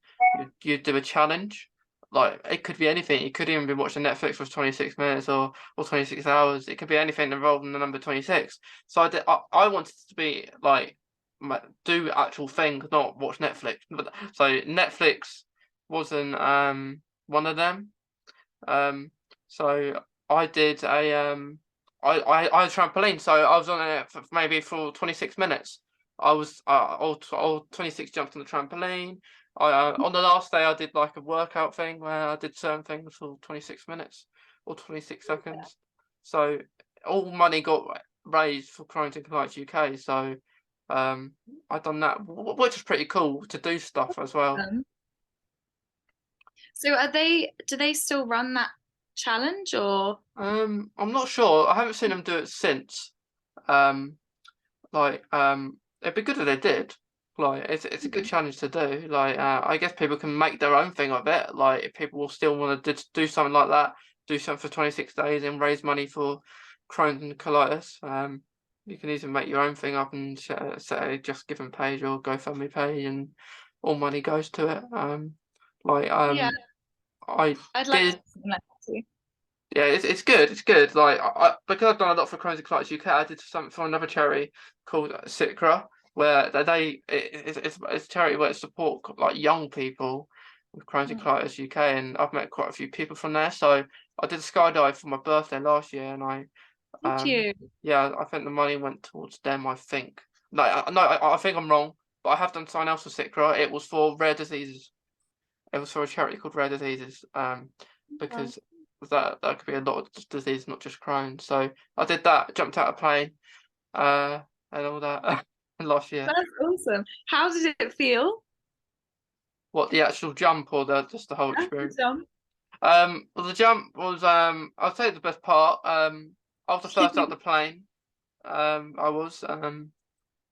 you'd do a challenge. Like it could be anything. It could even be watching Netflix for 26 minutes or 26 hours. It could be anything involving the number 26. So I wanted to be like do actual things, not watch Netflix. But so Netflix wasn't one of them. So I did a I had a trampoline. So I was on it for maybe for 26 minutes. I was all 26 jumps on the trampoline. I on the last day I did like a workout thing where I did certain things for 26 minutes or 26 seconds. So all money got raised for Crohn's and Colitis UK. So I done that, which is pretty cool to do stuff as well. So do they still run that challenge, or? I'm not sure. I haven't seen them do it since. Um, it'd be good if they did. Like, it's a good challenge to do. Like, I guess people can make their own thing of it. Like, if people will still want to do something like that, do something for 26 days and raise money for Crohn's and colitis. You can either make your own thing up and set a Just Giving page or GoFundMe page, and all money goes to it. Yeah, I I'd like to did. do something like that too. Yeah, it's good. It's good. Like because I've done a lot for Crohn's and Colitis UK, I did something for another charity called Cicra, where it's a charity where it support like young people with Crohn's and Colitis UK, and I've met quite a few people from there. So I did a skydive for my birthday last year, and Thank you. yeah, I think the money went towards them. I think. No, I think I'm wrong, but I have done something else for Cicra. It was for rare diseases. It was for a charity called Rare Diseases. Because that could be a lot of disease, not just Crohn. So I did that, jumped out of a plane, and all that last year. That's awesome. How did it feel? What, the actual jump or just the whole experience? Jump. Well, the jump was I'd say the best part. I was the first out of the plane. I was and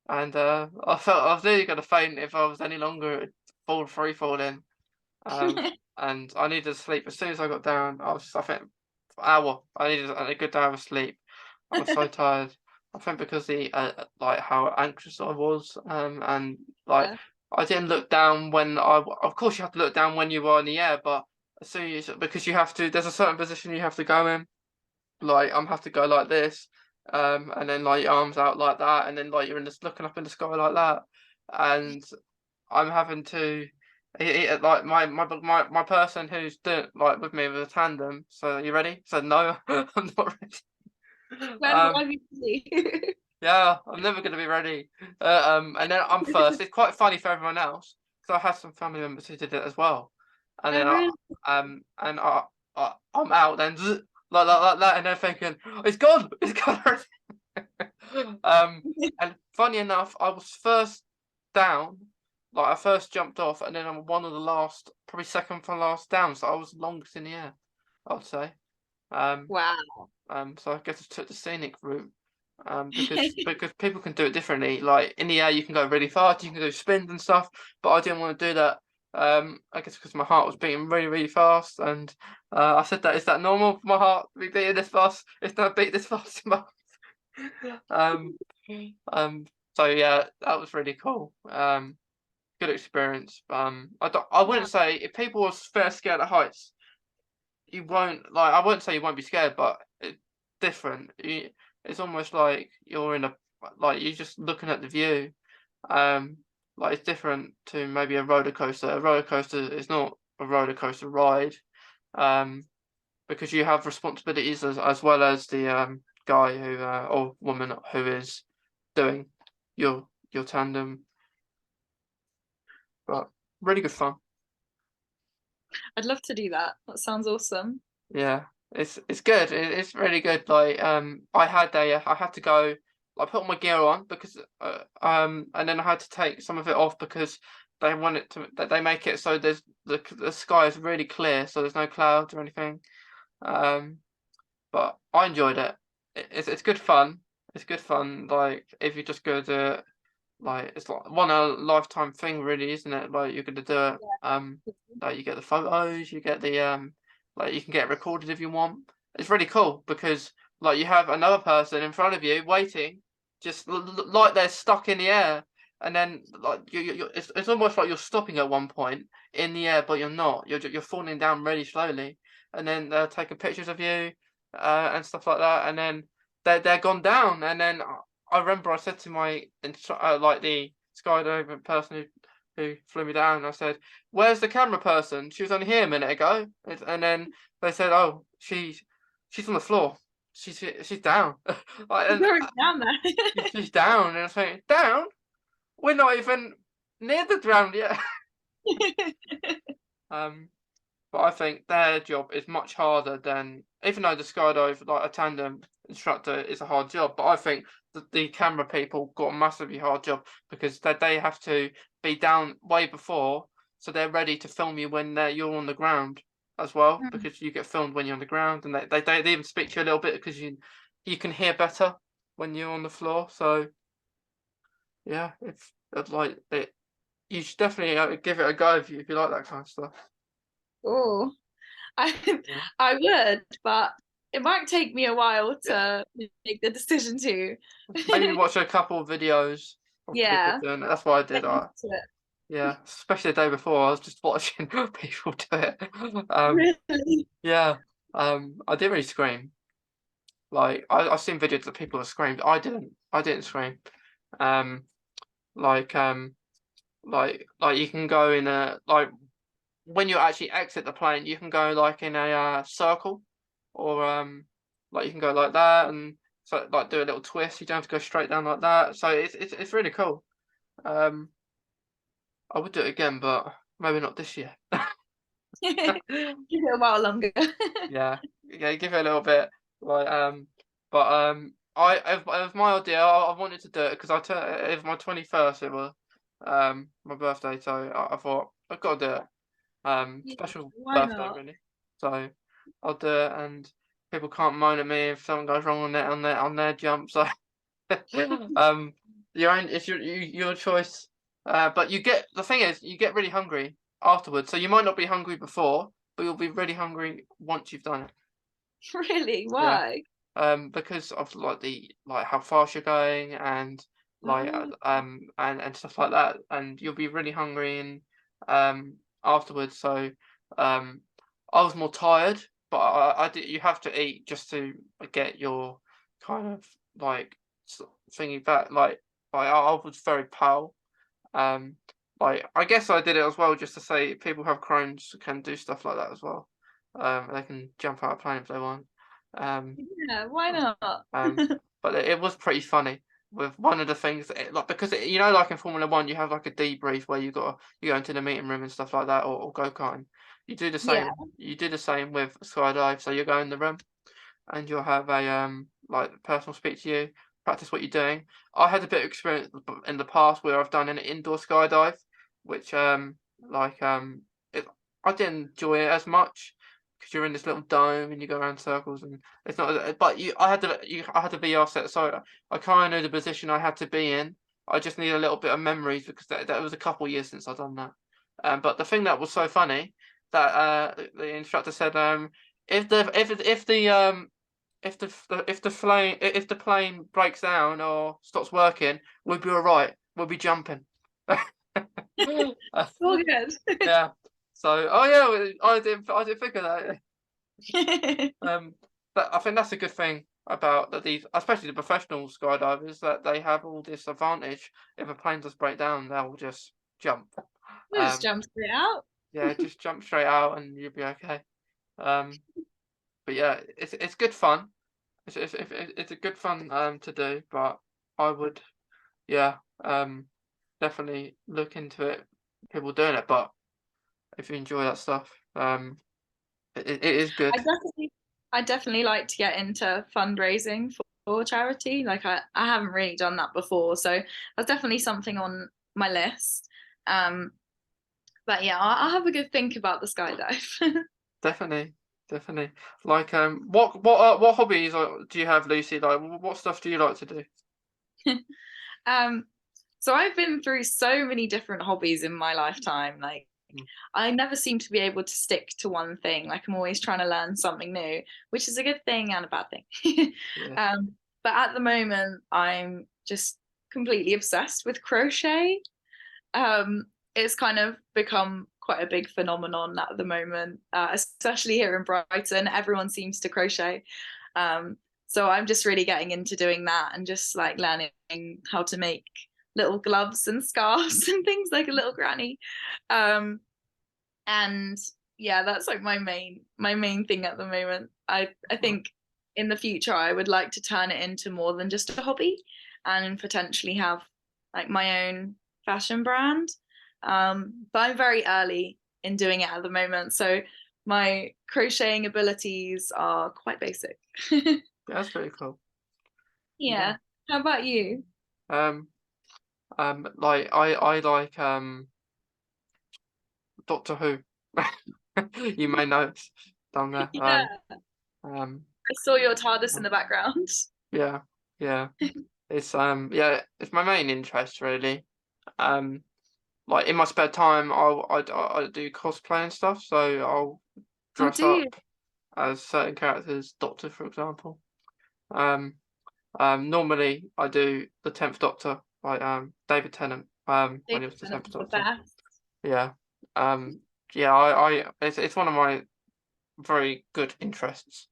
I felt I was nearly gonna faint if I was any longer free falling. And I needed to sleep as soon as I got down. I think hour. I needed a good hour of sleep. I was so tired. I think because the like how anxious I was, and like Yeah. I didn't look down when of course you have to look down when you are in the air, but as soon as because you have to, there's a certain position you have to go in. Like I'm have to go like this, and then like your arms out like that, and then like you're in this looking up in the sky like that, and I'm having to. Like my person who's doing like with me with a tandem. So you ready? So no, I'm not ready. When will I be ready? Yeah, I'm never gonna be ready. And then I'm first. It's quite funny for everyone else because I had some family members who did it as well, and Oh, then really? and I'm out then like that, and they're thinking it's gone, it's gone. um, and funny enough, I was first down, like I first jumped off, and then I'm one of the last, probably second from last down, so I was longest in the air, I'd say. Um, Wow. so I guess I took the scenic route. Because people can do it differently. Like in the air, you can go really fast, you can do spins and stuff. But I didn't want to do that. I guess because my heart was beating really, really fast, and I said that is that normal for my heart to be beating this fast? It's not beat this fast in my um um. So yeah, that was really cool. Good experience. I Wow. wouldn't say if people are fair scared of heights, you won't like. I wouldn't say you won't be scared, but it's different. It's almost like you're in a like you're just looking at the view. Um, like it's different to maybe a roller coaster. A roller coaster is not a roller coaster ride. Um, because you have responsibilities as well as the guy who or woman who is doing your tandem. But really good fun. I'd love to do that. That sounds awesome. Yeah, it's good. It's really good. Like I had to go. I put all my gear on because and then I had to take some of it off because they want it to that they make it so the sky is really clear, so there's no clouds or anything. Um, but I enjoyed it. It's good fun. It's good fun. Like if you just go to like it's like one a lifetime thing, really, isn't it? Like you're gonna do it. Like you get the photos, you get the like you can get recorded if you want. It's really cool because like you have another person in front of you waiting, just like they're stuck in the air, and then like it's almost like you're stopping at one point in the air, but you're not. You're falling down really slowly, and then they're taking pictures of you, and stuff like that, and then they're gone down, and then I remember I said to my like the skydiving person who flew me down, I said, "Where's the camera person? She was only here a minute ago." And then they said, "Oh, she's on the floor. She's down." Like, You're and already down there. she's down, and I was saying, "Down? We're not even near the ground yet." Um, but I think their job is much harder than even though the skydive like a tandem instructor is a hard job, but I think the camera people got a massively hard job because they have to be down way before, so they're ready to film you when you're on the ground as well Mm. because you get filmed when you're on the ground, and they even speak to you a little bit because you can hear better when you're on the floor. So yeah, it's like it. You should definitely give it a go if you like that kind of stuff. Oh, I Yeah. I would, but it might take me a while Yeah. to make the decision to. Maybe watch a couple of videos of people Yeah, doing it. That's what I did. get into it. Yeah, especially the day before, I was just watching people do it. Um, Really? yeah, I didn't really scream. Like I've seen videos that people have screamed. I didn't scream. Um, like like you can go in a like when you actually exit the plane, you can go like in a circle, or like you can go like that, and so like do a little twist. You don't have to go straight down like that. So it's really cool. Um, I would do it again, but maybe not this year. Give it a while longer. Yeah, yeah, give it a little bit. Like but it was my idea. I wanted to do it because it was my 21st. It was my birthday, so I thought I've got to do it. Yeah, Special why birthday not? really. So I'll do it, and people can't moan at me if something goes wrong on their jump. So um, it's your choice. But the thing is, you get really hungry afterwards. So you might not be hungry before, but you'll be really hungry once you've done it. Really? Yeah. Why? Because of like how fast you're going and like Oh, and stuff like that, and you'll be really hungry and afterwards. So I was more tired, but I did. You have to eat just to get your kind of like thingy back. Like I was very pale. Um, like I guess I did it as well just to say people who have Crohn's can do stuff like that as well. They can jump out of a plane if they want. Yeah, why not? But it was pretty funny with one of the things like because you know like in Formula One you have like a debrief where you go into the meeting room and stuff like that or go karting. You do the Yeah. same. You do the same with skydive. So you go in the room and you'll have a like personal speak to you, practice what you're doing. I had a bit of experience in the past where I've done an indoor skydive, which like it, I didn't enjoy it as much because you're in this little dome and you go around circles and it's not. But I had the VR set, so I kind of knew the position I had to be in. I just need a little bit of memories because that was a couple of years since I've done that. But the thing that was so funny that the instructor said if the if the if the plane breaks down or stops working, we'll be all right. We'll be jumping. All good. Yeah. So, oh yeah, I didn't think of that. But I think that's a good thing about that these, especially the professional skydivers, that they have all this advantage. If a plane does break down, they'll just jump. We'll just jump straight out. Yeah, just jump straight out and you'll be okay. Um, but yeah, it's good fun. It's a good fun to do, but I would yeah definitely look into it. People doing it, but if you enjoy that stuff, it is I good. definitely, I definitely like to get into fundraising for charity. Like I haven't really done that before, so that's definitely something on my list. Um, but yeah, I'll have a good think about the skydive. Definitely, definitely. Like what hobbies do you have, Lucy? Like what stuff do you like to do? Um, so I've been through so many different hobbies in my lifetime. Like Mm, I never seem to be able to stick to one thing. Like I'm always trying to learn something new, which is a good thing and a bad thing. yeah. But at the moment, I'm just completely obsessed with crochet. Um, it's kind of become quite a big phenomenon at the moment, especially here in Brighton. Everyone seems to crochet. Um, so I'm just really getting into doing that and just like learning how to make little gloves and scarves and things like a little granny. Um, and yeah, that's like my main thing at the moment. I Right. think in the future I would like to turn it into more than just a hobby and potentially have like my own fashion brand. But I'm very early in doing it at the moment, so my crocheting abilities are quite basic. Yeah, that's pretty cool. Yeah. Yeah. How about you? Um like I like Doctor Who. You may know it's down there. Yeah. Um I saw your TARDIS in the background. yeah, yeah. It's yeah, it's my main interest really. Um like in my spare time I do cosplay and stuff, so I'll Oh, dress do you? up as certain characters, Doctor for example. Um Normally I do the 10th Doctor, like David Tennant, when he was the 10th The Doctor. best. Yeah. Um yeah, it's one of my very good interests.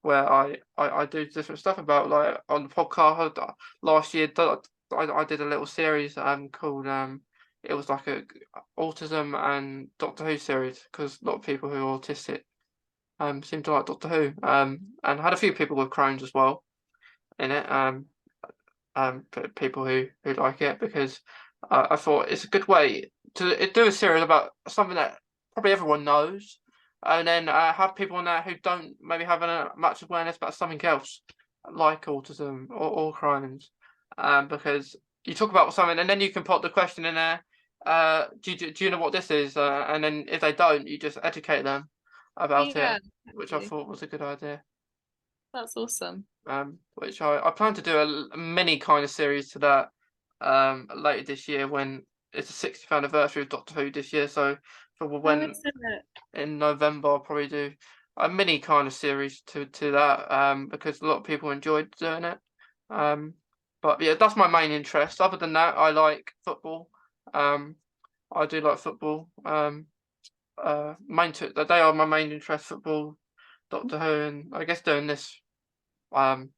Where I do different stuff about like on the podcast last year. I did a little series called it was like a autism and Doctor Who series because a lot of people who are autistic seem to like Doctor Who and had a few people with Crohn's as well in it people who like it because I thought it's a good way to do a series about something that probably everyone knows, and then have people on there who don't maybe have much awareness about something else like autism or Crohn's, because you talk about something and then you can put the question in there. Do you know what this is? And then if they don't, you just educate them about it, Yeah, which I exactly. thought was a good idea. That's awesome. Which I plan to do a mini kind of series to that later this year when it's the 60th anniversary of Doctor Who this year. So for Oh, when isn't it? in November I'll probably do a mini kind of series to that because a lot of people enjoyed doing it. Um, but yeah, that's my main interest. Other than that, I like football. Um, I do like football. They are my main interest: football, Doctor Who, and I guess doing this um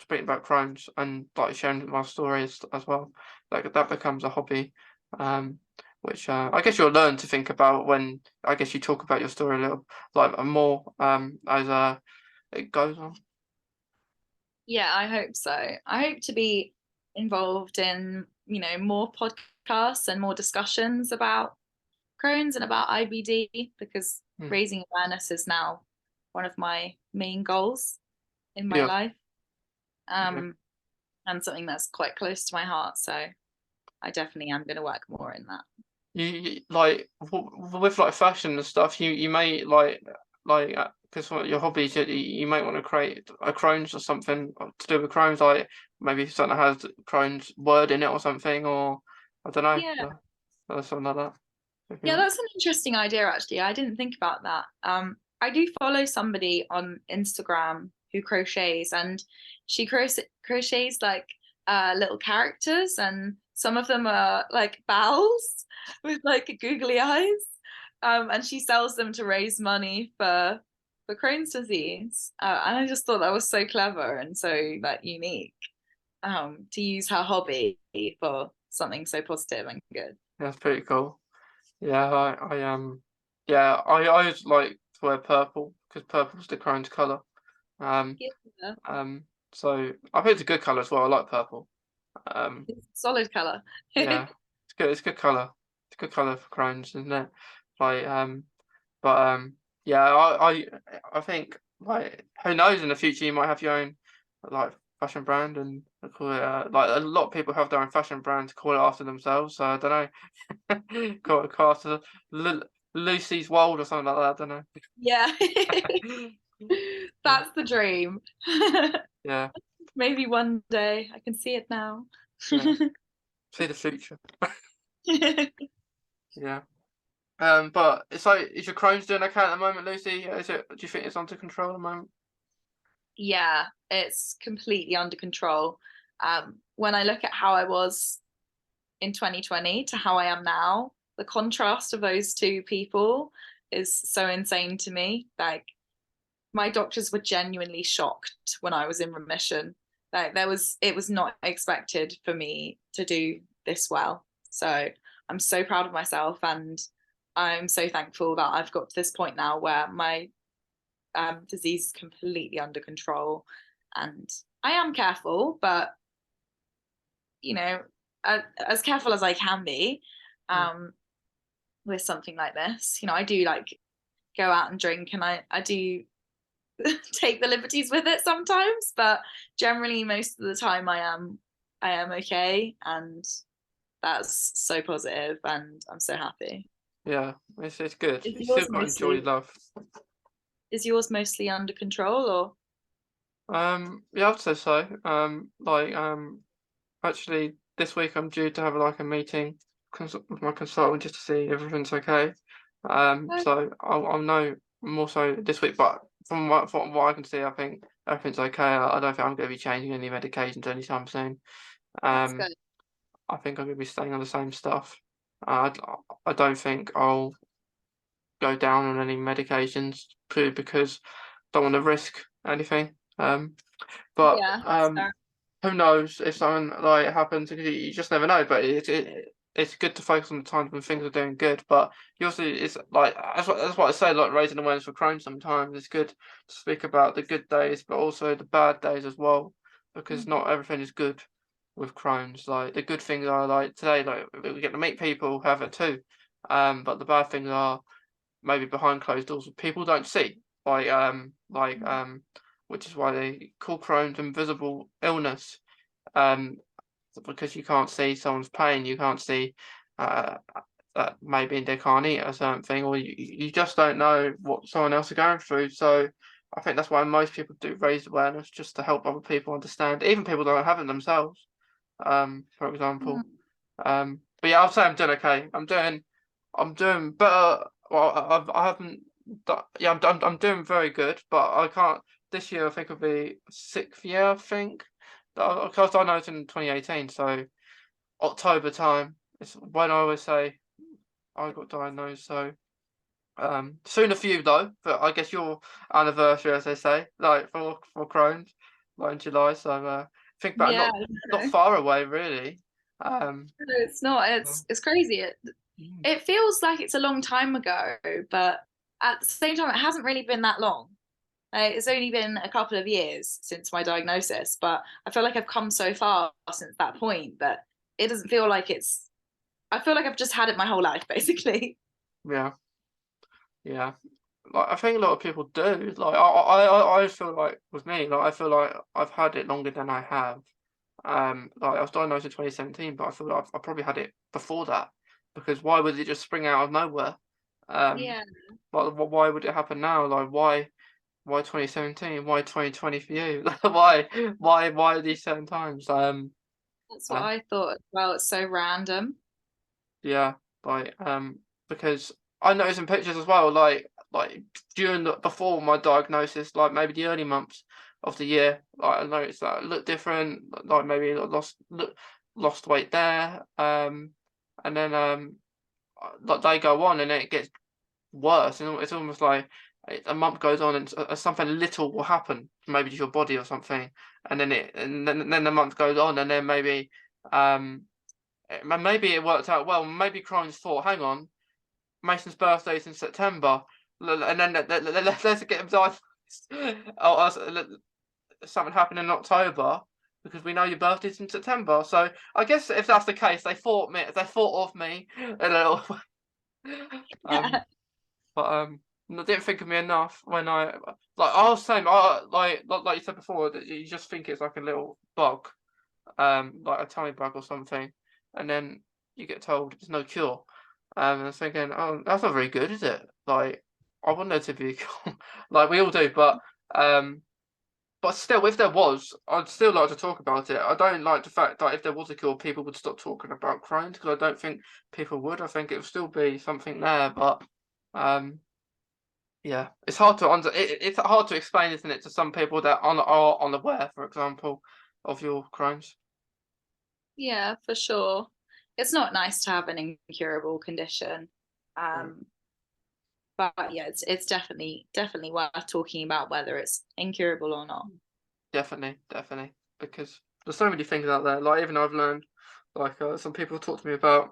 speaking about Crohn's and like sharing my stories as well. Like that becomes a hobby, um, which I guess you'll learn to think about when I guess you talk about your story a little like more as it goes on. Yeah, I hope so. I hope to be involved in, more podcasts and more discussions about Crohn's and about IBD, because Mm. raising awareness is now one of my main goals in my Yeah, life, yeah. and something that's quite close to my heart. So I definitely am going to work more in that. Like with like fashion and stuff, you may like because your hobbies, you might want to create a Crohn's or something to do with Crohn's, like maybe something that has Crohn's word in it or something, or I don't know, Yeah. or something like that. Yeah, Okay. that's an interesting idea, actually. I didn't think about that. I do follow somebody on Instagram who crochets, and she crochets like little characters, and some of them are like bowels with like googly eyes. And she sells them to raise money for Crohn's disease. And I just thought that was so clever and so like unique, to use her hobby for something so positive and good. That's pretty cool. Yeah, yeah, I always like to wear purple because purple's the Crohn's color. Um, Yeah, um, so I think it's a good color as well. I like purple. Um, it's a solid color. yeah, it's good. It's a good color. It's a good color for Crohn's, isn't it? Like, but yeah, I think like who knows in the future you might have your own like fashion brand and call it like a lot of people have their own fashion brand to call it after themselves. So I don't know, call it after Lu Lucy's World or something like that. I don't know. Yeah. That's the dream. Yeah, Maybe one day. I can see it now. yeah. See the future. Yeah. But it's like, is your Crohn's doing okay at the moment, Lucy? Is it? Do you think it's under control at the moment? Yeah, it's completely under control. When I look at how I was in 2020 to how I am now, the contrast of those two people is so insane to me. Like, my doctors were genuinely shocked when I was in remission. Like, it was not expected for me to do this well. So I'm so proud of myself, and I'm so thankful that I've got to this point now where my disease is completely under control. And I am careful, but you know, as careful as I can be, Mm. um, with something like this. I do like go out and drink, and I do take the liberties with it sometimes, but generally most of the time I am okay, and that's so positive, and I'm so happy. Yeah, it's good. Is You still yours got to enjoy mostly life. is yours mostly under control, or? Yeah, I'd say so. Actually, this week I'm due to have like a meeting with my consultant just to see if everything's okay. So I'll know more so this week. But from what I can see, I think everything's okay. I don't think I'm going to be changing any medications anytime soon. That's Um, good. I think I'm going to be staying on the same stuff. I don't think I'll go down on any medications purely because don't want to risk anything. But Yeah, that's fair. who knows if something like happens? Because you just never know. But it's good to focus on the times when things are doing good. But you also it's like that's what I say. Like raising awareness for Crohn. Sometimes it's good to speak about the good days, but also the bad days as well, because Mhm. not everything is good with Crohn's. Like the good things are like today, like we get to meet people who have it too. But the bad things are maybe behind closed doors people don't see. Like which is why they call Crohn's invisible illness. Um, because you can't see someone's pain, you can't see uh, maybe they can't eat a certain thing, or you just don't know what someone else is going through. So I think that's why most people do raise awareness just to help other people understand, even people that don't have it themselves. For example. Mm. But yeah, I'll say I'm doing okay. I'm doing better. Well, I haven't. Yeah, I'm doing very good, but I can't. This year, I think will be sixth year. I think because I know it's in 2018, so October time is when I always say I got diagnosed. So sooner for you though, but I guess your anniversary, as they say, like for Crohn's, like in July. So think about Yeah, not far away really. no, it's not. Well, It's crazy. It feels like it's a long time ago, but at the same time, it hasn't really been that long. It's only been a couple of years since my diagnosis, but I feel like I've come so far since that point that it doesn't feel like I feel like I've just had it my whole life, basically. Yeah, yeah. Like I think a lot of people do. Like I feel like with me, like I feel like I've had it longer than I have. Like I was diagnosed in 2017, but I feel like I probably had it before that because why would it just spring out of nowhere? Um, Yeah, like why would it happen now? Like why 2017? Why 2020 for you? Why these certain times? that's what Uh, I thought as well. It's so random. yeah, like because I noticed in pictures as well, like during before my diagnosis, like maybe the early months of the year, like I noticed that I looked different, like maybe I lost weight there, and then like they go on and it gets worse, and it's almost like a month goes on and something little will happen, maybe to your body or something, and then the month goes on, and then um maybe it worked out well. Maybe Crohn's thought, hang on, Mason's birthday's in September, and then let's get him diagnosed. Something happened in October because we know your birthday's in September. So I guess if that's the case, they thought of me a little. um, but they didn't think of me enough when I was saying like you said before that you just think it's like a little bug, like a tummy bug or something, and then you get told there's no cure. And I was thinking, oh, that's not very good, is it? Like, I want there to be a cure, like we all do, um, but still, if there was, I'd still like to talk about it. I don't like the fact that if there was a cure, people would stop talking about Crohn's because I don't think people would. I think it would still be something there, but um, yeah, it's hard to it's hard to explain, isn't it, to some people that are unaware, for example, of your Crohn's. Yeah, for sure. It's not nice to have an incurable condition. Mm. Um, but yeah, it's definitely worth talking about whether it's incurable or not. Definitely, definitely, because there's so many things out there. Like even I've learned, like some people talk to me about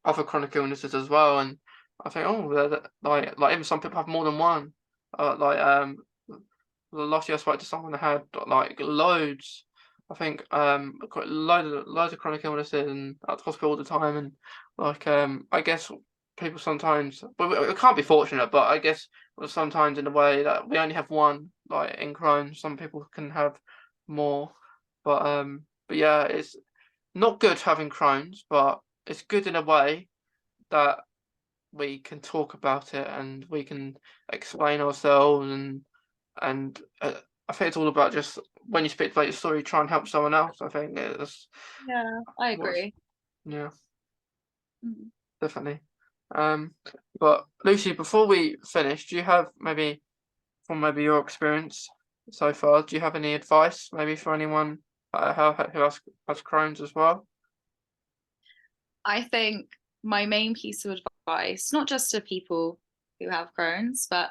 other chronic illnesses as well, and I think, oh, like even some people have more than one. Like last year I spoke to someone that had like loads. I think quite loads of chronic illnesses and at the hospital all the time, and like I guess people sometimes, but we can't be fortunate, but I guess sometimes in a way that we only have one, like in Crohn's, some people can have more, but yeah, it's not good having Crohn's, but it's good in a way that we can talk about it and we can explain ourselves and I think it's all about just when you speak about your story, try and help someone else. I think that's Yeah, I what's agree. yeah, Mm. definitely. Um, but Lucy, before we finish, do you have maybe from maybe your experience so far, do you have any advice maybe for anyone who has Crohn's as well? I think my main piece of advice, not just to people who have Crohn's, but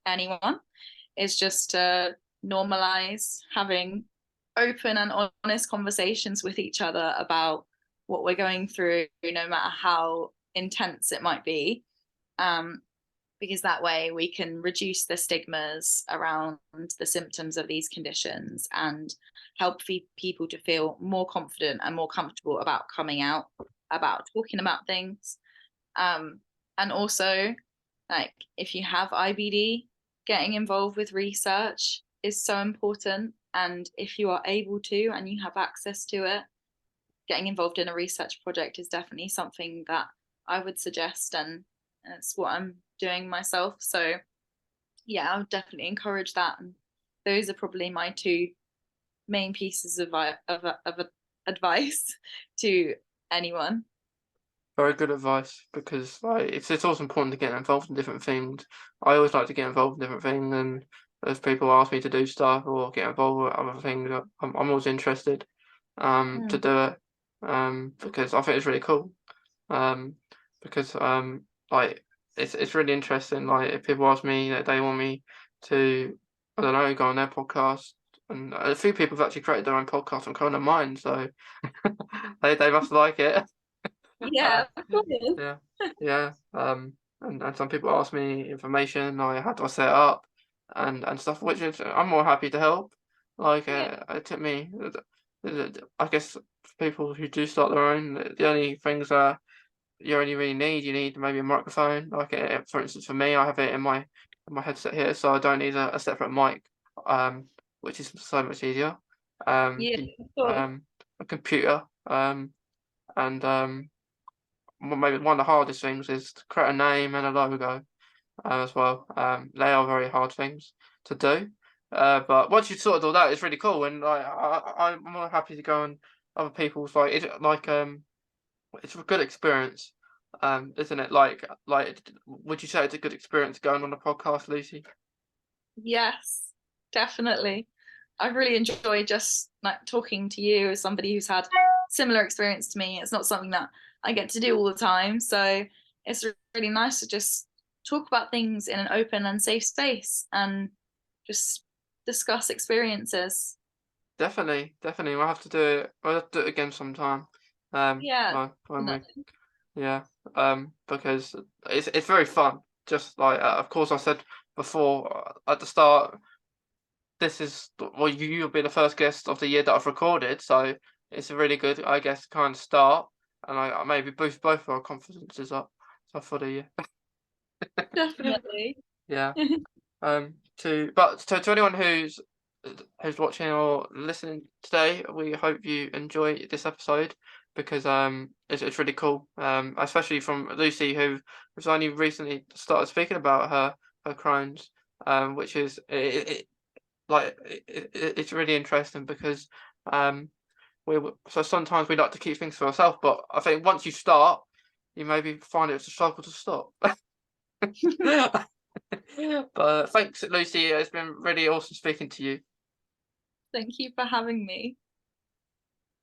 anyone, is just to normalize having open and honest conversations with each other about what we're going through, no matter how intense it might be. Um, because that way we can reduce the stigmas around the symptoms of these conditions and help people to feel more confident and more comfortable about coming out, about talking about things. And also, like, if you have IBD, getting involved with research is so important. And if you are able to and you have access to it, getting involved in a research project is definitely something that I would suggest. And it's what I'm doing myself. So, yeah, I would definitely encourage that. And those are probably my two main pieces of advice to anyone. Very good advice because like it's also important to get involved in different things. I always like to get involved in different things, and if people ask me to do stuff or get involved with other things, I'm always interested to Mm. do it because I think it's really cool um because like it's really interesting. Like if people ask me that they want me to, I don't know, go on their podcast, and a few people have actually created their own podcast on Conan Mine, so they must like it. Yeah, of course. Yeah, yeah. And some people ask me information, like how do I set it up? and stuff, which is I'm more happy to help. Like it took me, I guess, for people who do start their own, the only things are you only really you need maybe a microphone. Like for instance, for me, I have it in my headset here, so I don't need a separate mic, which is so much easier. Yeah, of course. A computer, and maybe one of the hardest things is to create a name and a logo as well. They are very hard things to do. But once you sort of do that, it's really cool, and I'm more happy to go on other people's it's a good experience, isn't it? Would you say it's a good experience going on a podcast, Lucy? Yes, definitely. I've really enjoyed just like talking to you as somebody who's had similar experience to me. It's not something that I get to do all the time, so it's really nice to just talk about things in an open and safe space and just discuss experiences. Definitely, definitely. We'll have to do it. We'll have to do it again sometime. Yeah, When we, definitely. yeah. Because it's very fun. Just like, of course, I said before at the start, this is well, you'll be the first guest of the year that I've recorded, so it's a really good, I guess, kind of start, and I maybe boost both of our confidences up. So for the year, Definitely. yeah. To anyone who's watching or listening today, we hope you enjoy this episode because it's really cool. Especially from Lucy who's only recently started speaking about her Crohn's, which is it's really interesting because so sometimes we like to keep things for ourselves, but I think once you start, you maybe find it's a struggle to stop. But thanks, Lucy. It's been really awesome speaking to you. Thank you for having me.